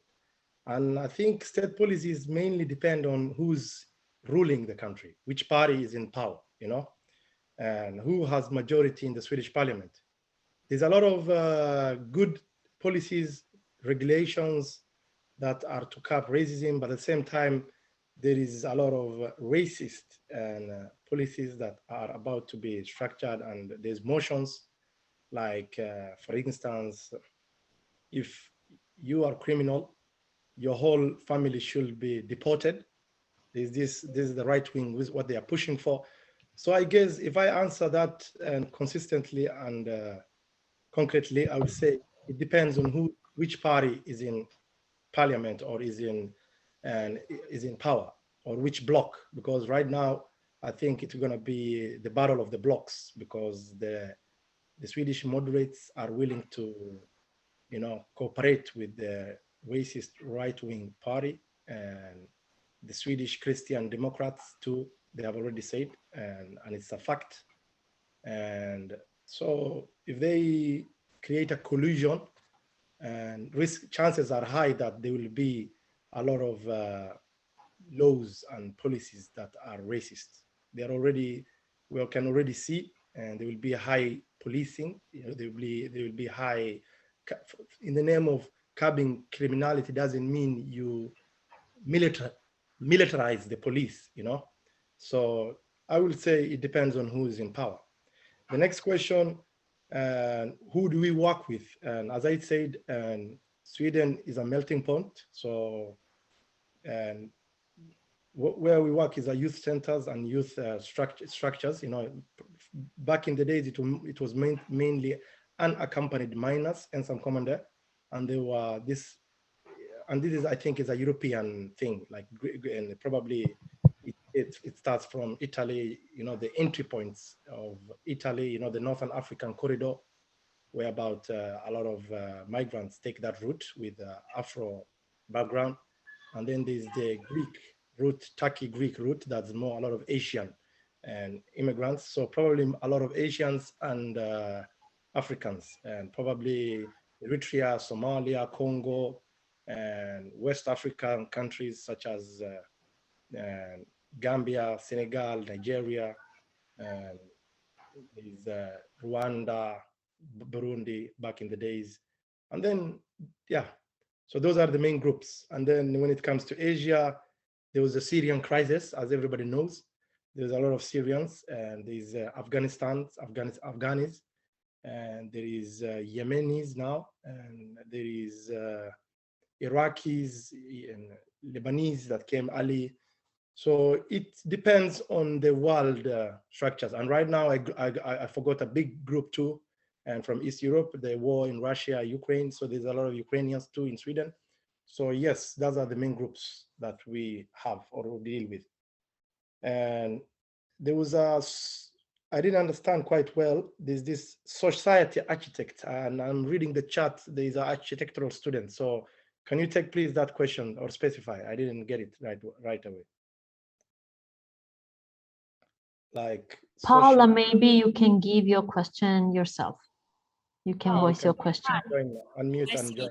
And I think state policies mainly depend on who's ruling the country, which party is in power, you know, and who has majority in the Swedish parliament. There's a lot of good policies, regulations that are to curb racism, but at the same time, there is a lot of racist and policies that are about to be structured, and there's motions like, for instance, if you are criminal, your whole family should be deported. This is the right wing with what they are pushing for. So I guess if I answer that and consistently and concretely, I would say it depends on which party is in parliament or is in power, or which bloc, because right now I think it's going to be the battle of the blocks, because the Swedish moderates are willing to, you know, cooperate with the racist right-wing party, and the Swedish Christian Democrats too, they have already said, and it's a fact. And so if they create a collusion, and chances are high that there will be a lot of laws and policies that are racist. We can already see, and there will be a high policing. You know, there will be high, in the name of curbing criminality doesn't mean you militarize the police, you know. So I will say it depends on who is in power. The next question, who do we work with? And as I said, Sweden is a melting pot. So, and where we work is our youth centers and youth structures. You know, back in the days, it was mainly unaccompanied minors and some commander, and they were this, and this is, I think, is a European thing. Like, and probably it starts from Italy. You know, the entry points of Italy. You know, the Northern African corridor, where about a lot of migrants take that route with Afro background. And then there's the Greek route, Turkey-Greek route, that's more a lot of Asian and immigrants. So probably a lot of Asians and Africans, and probably Eritrea, Somalia, Congo, and West African countries such as Gambia, Senegal, Nigeria, and there's Rwanda, Burundi back in the days. And then, yeah, so those are the main groups. And then when it comes to Asia, there was a Syrian crisis, as everybody knows. There's a lot of Syrians, and there's Afghanis, and there is Yemenis now, and there is Iraqis and Lebanese that came early. So it depends on the world structures. And right now, I forgot a big group too, and from East Europe, the war in Russia, Ukraine. So there's a lot of Ukrainians too in Sweden. So yes, those are the main groups that we have or deal with. And there was I didn't understand quite well. There's this society architect, and I'm reading the chat. There's an architectural student. So can you take please that question or specify? I didn't get it right away. Like Paula, maybe you can give your question yourself. You can voice your question. Unmute and join.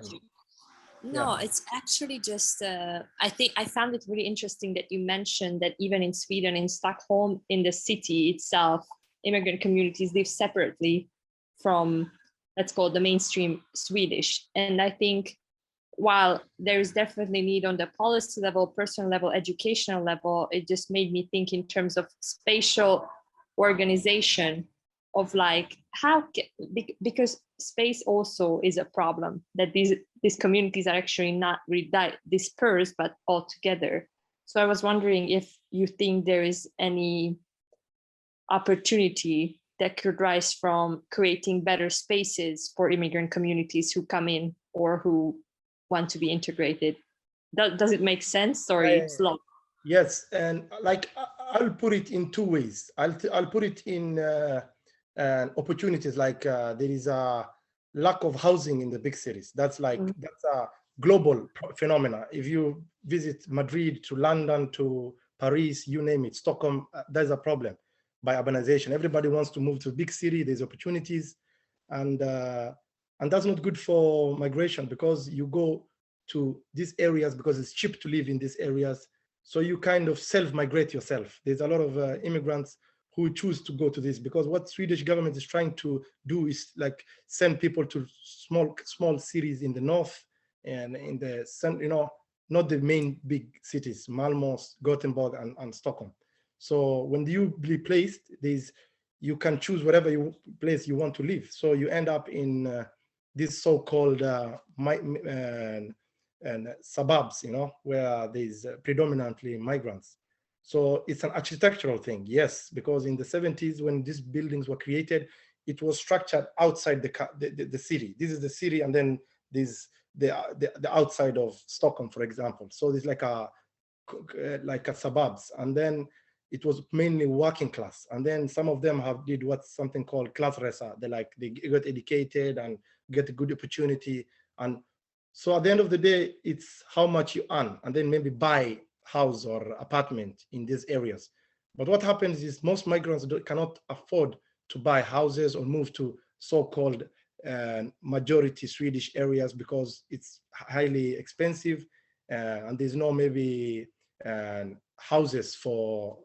No, it's actually just, I think I found it really interesting that you mentioned that even in Sweden, in Stockholm, in the city itself, immigrant communities live separately from, let's call it the mainstream Swedish. And I think while there is definitely need on the policy level, personal level, educational level, it just made me think in terms of spatial organization of like how, because space also is a problem, that these communities are actually not really dispersed, but all together. So I was wondering if you think there is any opportunity that could rise from creating better spaces for immigrant communities who come in or who want to be integrated. Does it make sense, or it's long? Yes, and like I'll put it in two ways. I'll put it in opportunities, like there is a lack of housing in the big cities. That's like that's a global phenomena. If you visit Madrid to London to Paris, you name it, Stockholm, there's a problem by urbanization. Everybody wants to move to a big city. There's opportunities, and that's not good for migration, because you go to these areas because it's cheap to live in these areas. So you kind of self-migrate yourself. There's a lot of immigrants who choose to go to this, because what Swedish government is trying to do is like send people to small cities in the north and in the, you know, not the main big cities, Malmö, Gothenburg, and Stockholm. So when you be placed, you can choose whatever place you want to live. So you end up in this so-called suburbs, you know, where there's predominantly migrants. So it's an architectural thing, yes, because in the 70s, when these buildings were created, it was structured outside the city. This is the city, and then there's the outside of Stockholm, for example. So there's like a suburbs, and then it was mainly working class, and then some of them did what's something called klassresa. They got educated and get a good opportunity, and so at the end of the day, it's how much you earn, and then maybe buy house or apartment in these areas. But what happens is most migrants cannot afford to buy houses or move to so-called majority Swedish areas, because it's highly expensive, and there's no maybe houses for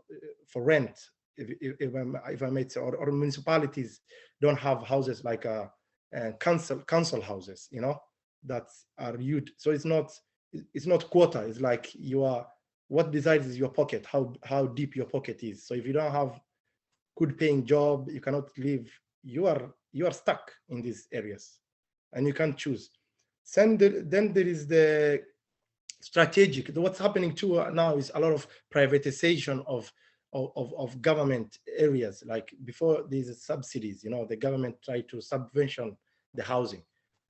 rent, if I may say, or municipalities don't have houses like council houses, you know, that are huge. So it's not quota. It's like what decides is your pocket, how deep your pocket is. So if you don't have good paying job, you cannot live. You are stuck in these areas, and you can't choose. Then there is the strategic. What's happening too now is a lot of privatization of government areas. Like before, these subsidies, you know, the government tried to subvention the housing,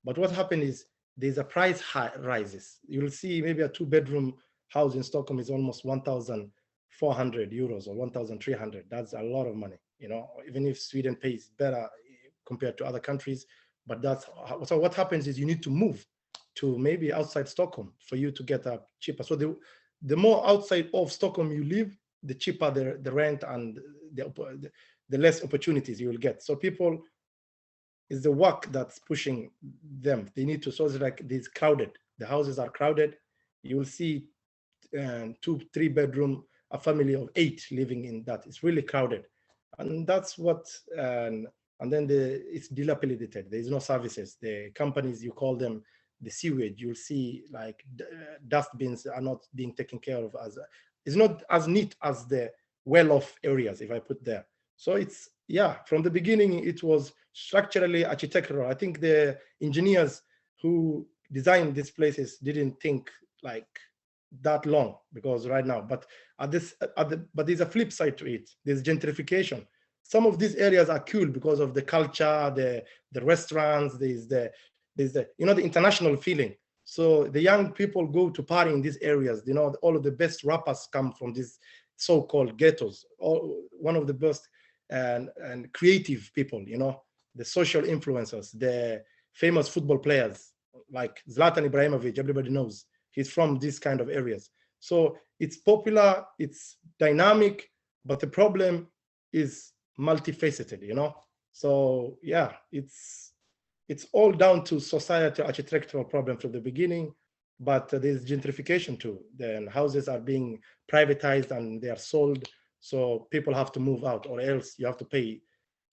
but what happened is there's a price rises. You'll see maybe a 2-bedroom house in Stockholm is almost 1,400 euros or 1,300. That's a lot of money, you know, even if Sweden pays better compared to other countries. But so what happens is you need to move to maybe outside Stockholm for you to get a cheaper. So the more outside of Stockholm you live, the cheaper the rent and the less opportunities you will get. So people, is the work that's pushing them. They need to, so it's like this crowded. The houses are crowded. You will see 2-3 bedroom, a family of 8 living in that. It's really crowded. And that's what, and then it's dilapidated. There's no services. The companies, you call them the sewage, you'll see like dustbins are not being taken care of, it's not as neat as the well-off areas, if I put there. So it's, yeah, from the beginning, it was structurally architectural. I think the engineers who designed these places didn't think like that long, because right now, but but there's a flip side to it. There's gentrification. Some of these areas are cool because of the culture, the restaurants, there's the you know, the international feeling. So the young people go to party in these areas. You know, all of the best rappers come from these so-called ghettos. One of the best and creative people, you know, the social influencers, the famous football players like Zlatan Ibrahimovic, everybody knows. He's from these kind of areas. So it's popular, it's dynamic, but the problem is multifaceted, you know? So yeah, it's all down to societal architectural problem from the beginning, but there's gentrification too. Then houses are being privatized and they are sold. So people have to move out, or else you have to pay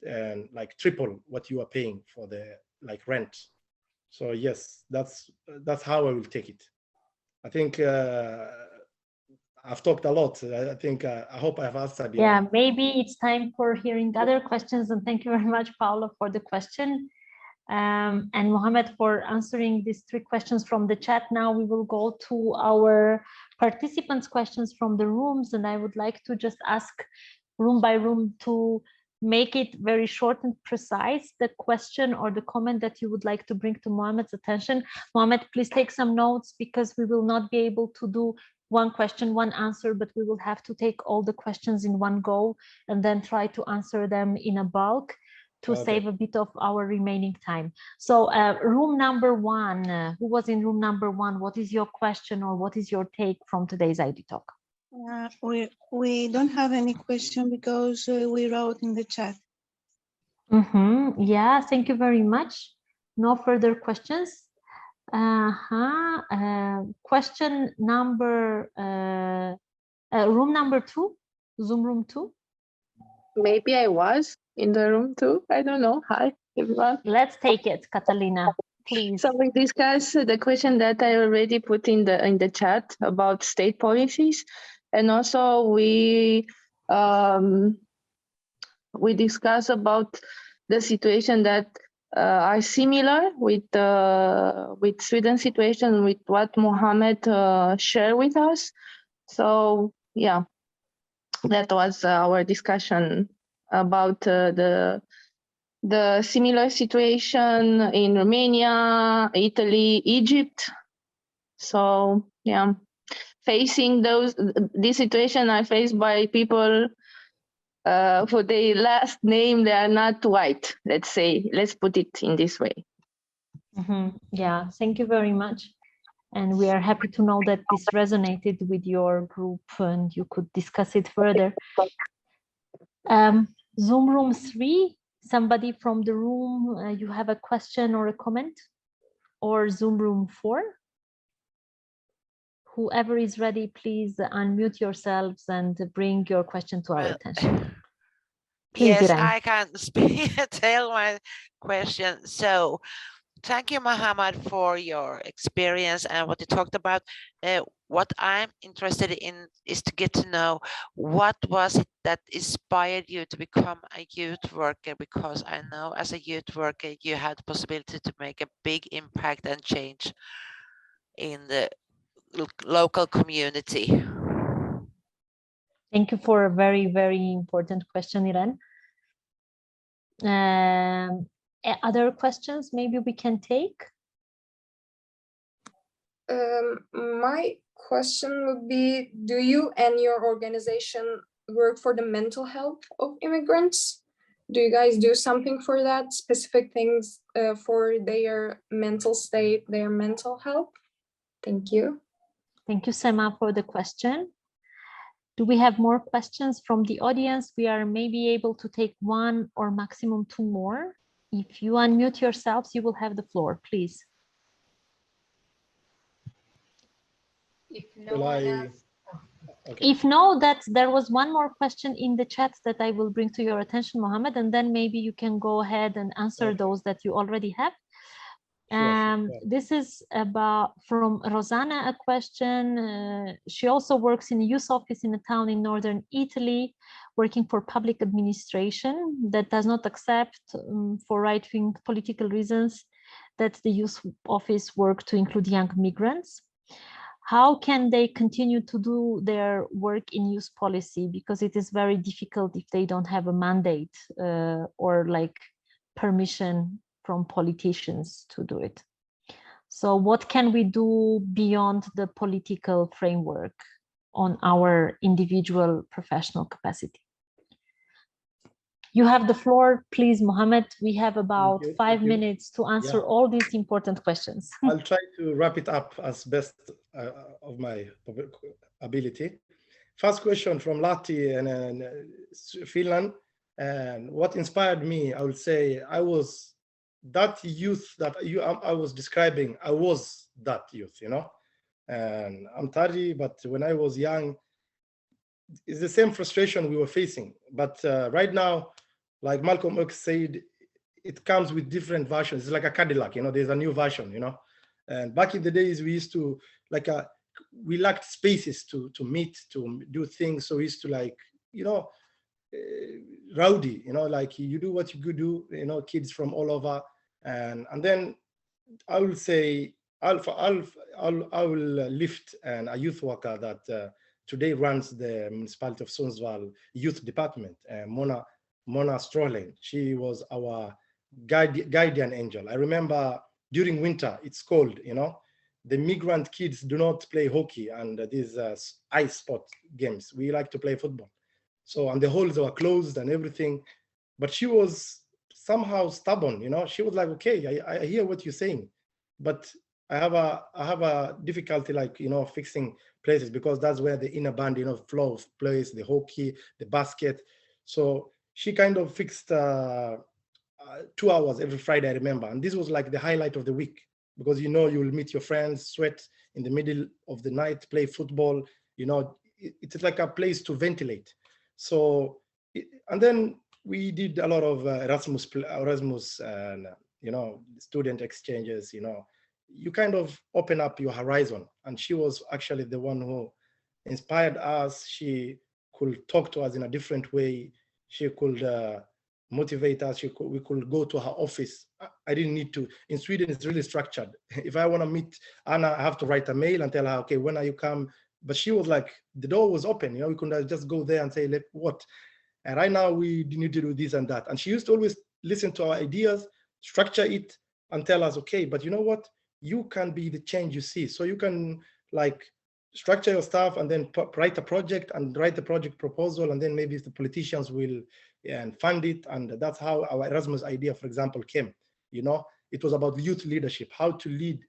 and like triple what you are paying for the like rent. So yes, that's how I will take it. I think I've talked a lot. I think I hope I've answered. Yeah, maybe it's time for hearing other questions. And thank you very much, Paolo, for the question. And Mohammad for answering these 3 questions from the chat. Now we will go to our participants' questions from the rooms. And I would like to just ask room by room to make it very short and precise, the question or the comment that you would like to bring to Mohammad's attention. Mohammad, please take some notes, because we will not be able to do one question, one answer, but we will have to take all the questions in one go and then try to answer them in a bulk to save a bit of our remaining time. So room number 1, who was in room number 1? What is your question or what is your take from today's ID talk? We don't have any question because we wrote in the chat. Yeah, thank you very much. No further questions. Question number, room number 2, Zoom room 2. Maybe I was in the room too. I don't know. Hi, everyone. Let's take it, Catalina, please. So we discussed the question that I already put in the chat about state policies, and also we discussed about the situation that are similar with Sweden situation, with what Mohammed shared with us. So yeah, that was our discussion about the similar situation in Romania, Italy, Egypt. So yeah, facing this situation are faced by people for their last name, they are not white, let's say. Let's put it in this way. Yeah, thank you very much. And we are happy to know that this resonated with your group and you could discuss it further. Zoom room 3, somebody from the room, you have a question or a comment? Or Zoom room 4? Whoever is ready, please unmute yourselves and bring your question to our attention. Please, yes, Irene. I can tell my question. So thank you, Mohammad, for your experience and what you talked about. What I'm interested in is to get to know what was it that inspired you to become a youth worker, because I know as a youth worker, you had the possibility to make a big impact and change in the local community. Thank you for a very, very important question, Irene. Other questions maybe we can take? My question would be, do you and your organization work for the mental health of immigrants? Do you guys do something for that, specific things for their mental state, their mental health? Thank you. Thank you, Sema, for the question. Do we have more questions from the audience? We are maybe able to take 1 or maximum 2 more. If you unmute yourselves, you will have the floor, please. If no, If no, there was 1 more question in the chat that I will bring to your attention, Mohammed, and then maybe you can go ahead and answer those that you already have. This is about from Rosanna, a question. She also works in a youth office in a town in northern Italy, working for public administration that does not accept, for right-wing political reasons, that the youth office work to include young migrants. How can they continue to do their work in youth policy? Because it is very difficult if they don't have a mandate or like permission from politicians to do it. So what can we do beyond the political framework on our individual professional capacity? You have the floor, please, Mohammed. We have about 5 minutes to answer all these important questions. I'll try to wrap it up as best of my ability. First question from Lati and Finland. And what inspired me, I would say, I was that youth that I was describing. I was that youth, you know. And I'm 30, but when I was young, it's the same frustration we were facing. But right now, like Malcolm X said, it comes with different versions. It's like a Cadillac, you know, there's a new version, you know. And back in the days, we used to, like, we lacked spaces to meet, to do things. So we used to, like, you know, rowdy, you know, like you do what you could do, you know, kids from all over. And then I will say, I will lift a youth worker that today runs the municipality of Sundsvall youth department, Mona Strolling. She was our guardian angel. I remember during winter, it's cold, you know, the migrant kids do not play hockey and these ice sport games. We like to play football. So, and the halls were closed and everything, but she was somehow stubborn, you know. She was like, okay, I hear what you're saying, but I have a difficulty, like, you know, fixing places, because that's where the inner band, you know, flow of plays, the hockey, the basket. So she kind of fixed 2 hours every Friday, I remember. And this was like the highlight of the week, because, you know, you will meet your friends, sweat in the middle of the night, play football, you know, it's like a place to ventilate. So, and then we did a lot of Erasmus and, you know, student exchanges, you know, you kind of open up your horizon. And she was actually the one who inspired us. She could talk to us in a different way. She could motivate us. We could go to her office. I didn't need to. In Sweden, it's really structured. If I want to meet Anna, I have to write a mail and tell her, okay, when are you come? But she was like, the door was open. You know, we could just go there and say, what? And right now we need to do this and that. And she used to always listen to our ideas, structure it, and tell us, okay, but you know what? You can be the change you see. So you can, like, structure your stuff and then write a project and write the project proposal, and then maybe the politicians will and fund it. And that's how our Erasmus idea, for example, came. You know, it was about youth leadership, how to lead,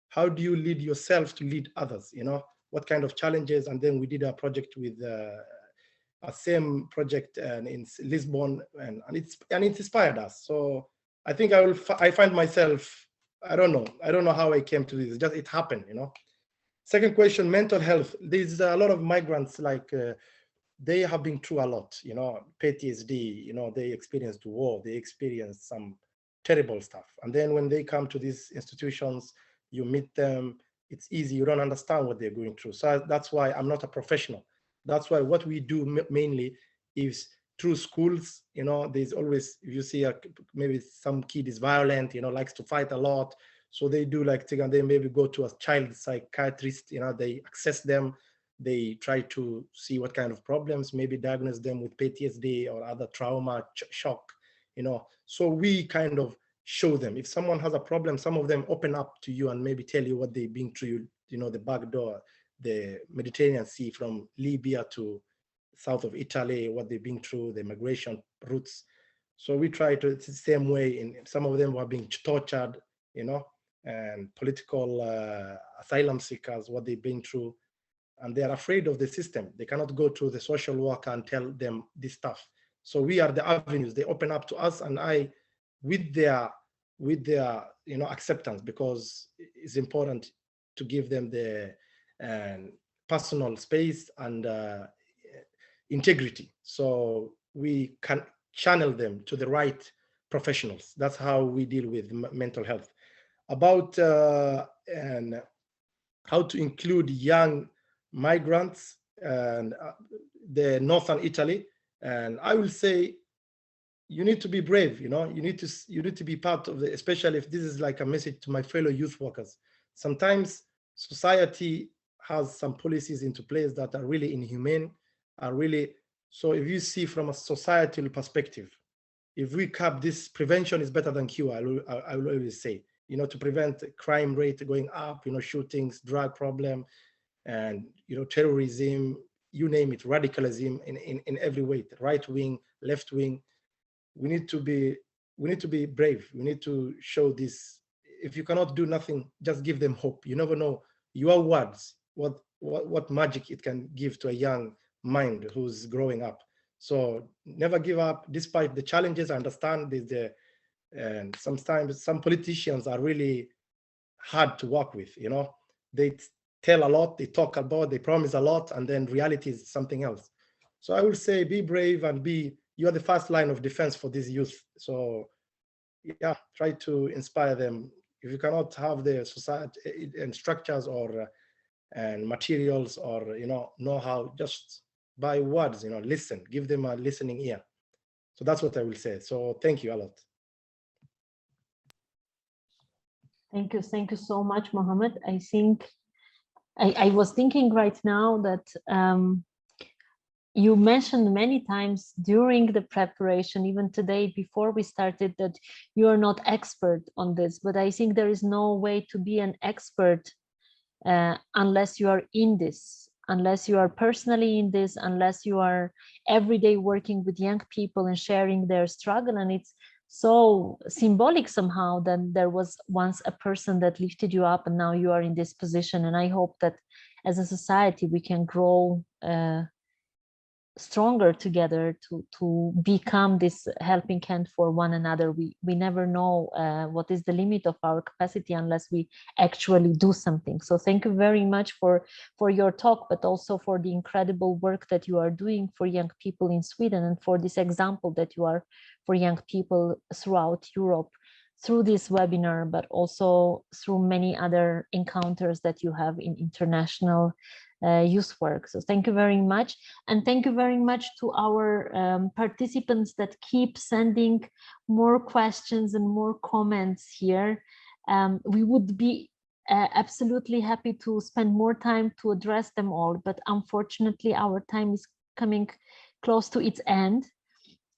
how do you lead yourself to lead others, you know, what kind of challenges. And then we did a project with a same project in Lisbon, and it inspired us. So I think I find myself, I don't know how I came to this, just it happened, you know. Second question, mental health. There's a lot of migrants, like they have been through a lot, you know, PTSD, you know, they experienced war, they experienced some terrible stuff. And then when they come to these institutions, you meet them, it's easy, you don't understand what they're going through. So that's why I'm not a professional. That's why what we do mainly is through schools, you know, there's always, if you see maybe some kid is violent, you know, likes to fight a lot. So they do like, and they maybe go to a child psychiatrist, you know, they assess them, they try to see what kind of problems, maybe diagnose them with PTSD or other trauma, shock, you know. So we kind of show them, if someone has a problem, some of them open up to you and maybe tell you what they've been through, you know, the back door, the Mediterranean Sea from Libya to south of Italy, what they've been through, the migration routes. So we try to, it's the same way, in some of them were being tortured, you know, and political asylum seekers, what they've been through, and they're afraid of the system. They cannot go to the social worker and tell them this stuff. So we are the avenues. They open up to us, and I, with their you know, acceptance, because it's important to give them the personal space and integrity. So we can channel them to the right professionals. That's how we deal with mental health. About and how to include young migrants and the northern Italy. And I will say, you need to be brave, you know, you need to be part of the, especially if this is like a message to my fellow youth workers. Sometimes society has some policies into place that are really inhumane, are really, so if you see from a societal perspective, if we cap this, prevention is better than cure, I will always say. you know, to prevent crime rate going up, you know, shootings, drug problem, and, you know, terrorism, you name it, radicalism in every way, right wing, left wing. We need to be brave. We need to show this. If you cannot do nothing, just give them hope. You never know your words, what magic it can give to a young mind who's growing up. So never give up despite the challenges. I understand and sometimes some politicians are really hard to work with, you know. They tell a lot, they talk about, they promise a lot, and then reality is something else. So I would say be brave and you're the first line of defense for these youth. So yeah, try to inspire them. If you cannot have the society and structures or and materials or, you know how, just by words, you know, listen, give them a listening ear. So that's what I will say. So thank you a lot. Thank you so much, Mohammed. I think I was thinking right now that you mentioned many times during the preparation, even today before we started, that you are not expert on this, but I think there is no way to be an expert unless you are in this, unless you are personally in this, unless you are every day working with young people and sharing their struggle. And it's so symbolic somehow that there was once a person that lifted you up and now you are in this position. And I hope that as a society we can grow stronger together to become this helping hand for one another. We never know what is the limit of our capacity unless we actually do something. So thank you very much for your talk, but also for the incredible work that you are doing for young people in Sweden, and for this example that you are for young people throughout Europe through this webinar, but also through many other encounters that you have in international youth work. So thank you very much. And thank you very much to our participants that keep sending more questions and more comments here. We would be absolutely happy to spend more time to address them all, but unfortunately our time is coming close to its end.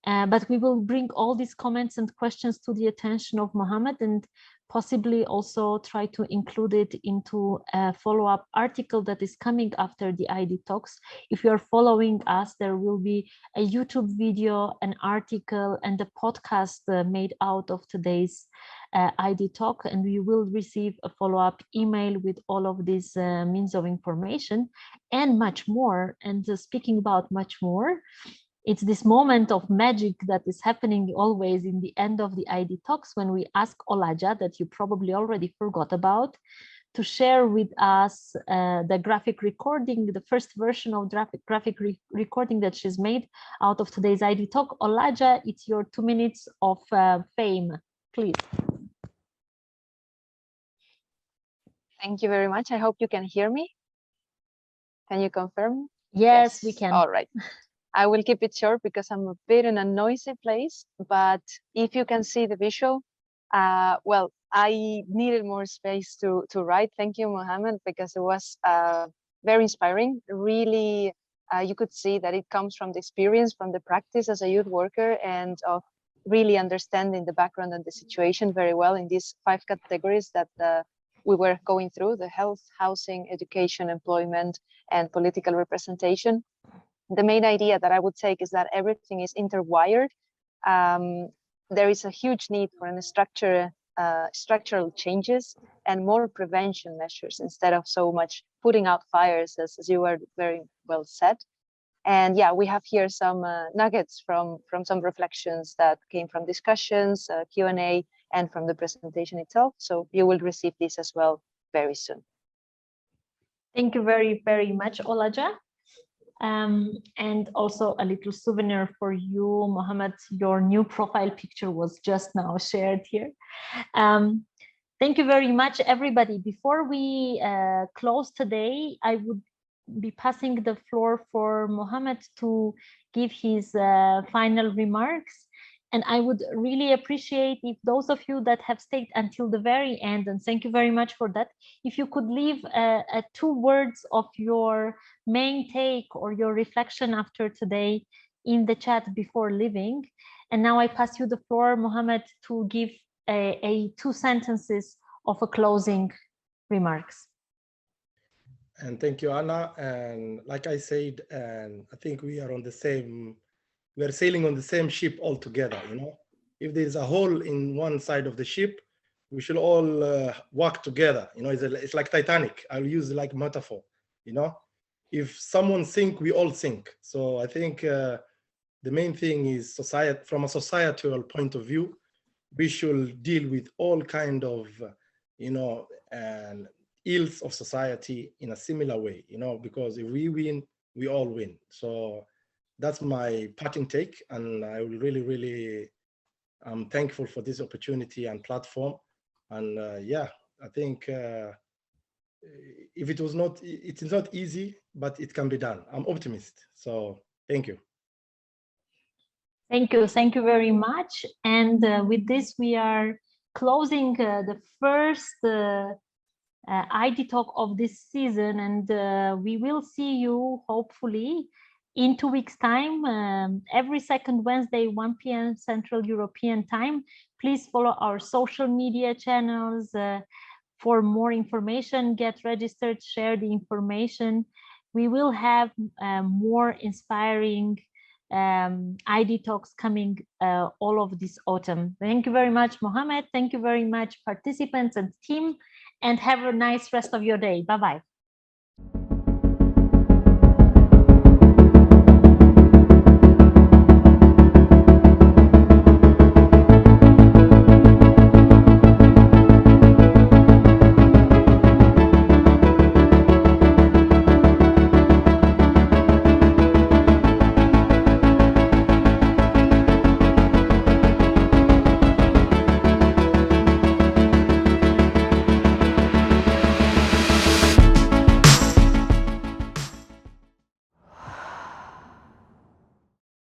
But we will bring all these comments and questions to the attention of Mohammad, and possibly also try to include it into a follow-up article that is coming after the ID Talks. If you are following us, there will be a YouTube video, an article, and a podcast made out of today's ID Talk, and you will receive a follow-up email with all of these means of information and much more. And speaking about much more, it's this moment of magic that is happening always in the end of the ID Talks, when we ask Olaja, that you probably already forgot about, to share with us the graphic recording, the first version of graphic recording that she's made out of today's ID Talk. Olaja, it's your 2 minutes of fame, please. Thank you very much. I hope you can hear me. Can you confirm? Yes, we can. All right. I will keep it short because I'm a bit in a noisy place, but if you can see the visual, well, I needed more space to write. Thank you, Mohammad, because it was very inspiring. Really, you could see that it comes from the experience, from the practice as a youth worker, and of really understanding the background and the situation very well in these 5 categories that we were going through: the health, housing, education, employment, and political representation. The main idea that I would take is that everything is interwired. There is a huge need for structural changes and more prevention measures instead of so much putting out fires, as you were very well said. And yeah, we have here some nuggets from some reflections that came from discussions, Q&A, and from the presentation itself. So you will receive this as well very soon. Thank you very, very much, Olaja. And also a little souvenir for you, Mohammad. Your new profile picture was just now shared here. Thank you very much, everybody. Before we close today, I would be passing the floor for Mohammad to give his final remarks. And I would really appreciate if those of you that have stayed until the very end, and thank you very much for that, if you could leave 2 words of your main take or your reflection after today in the chat before leaving. And now I pass you the floor, Mohammad, to give 2 sentences of a closing remarks. And thank you, Anna. And like I said, and I think we are on the same, we are sailing on the same ship all together, you know. If there's a hole in one side of the ship, we should all work together. You know, it's like Titanic. I'll use like metaphor, you know. If someone sink, we all sink. So I think the main thing is society, from a societal point of view, we should deal with all kind of, you know, and ills of society in a similar way, you know, because if we win, we all win. So that's my parting take, and I will really, I'm thankful for this opportunity and platform. And yeah, I think if it was not, it's not easy, but it can be done. I'm optimist. So thank you. Thank you very much. And with this, we are closing the first ID talk of this season, and we will see you hopefully in 2 weeks' time, every second Wednesday, 1 p.m. Central European Time. Please follow our social media channels for more information. Get registered, share the information. We will have more inspiring ID talks coming all of this autumn. Thank you very much, Mohammad. Thank you very much, participants and team, and have a nice rest of your day. Bye-bye.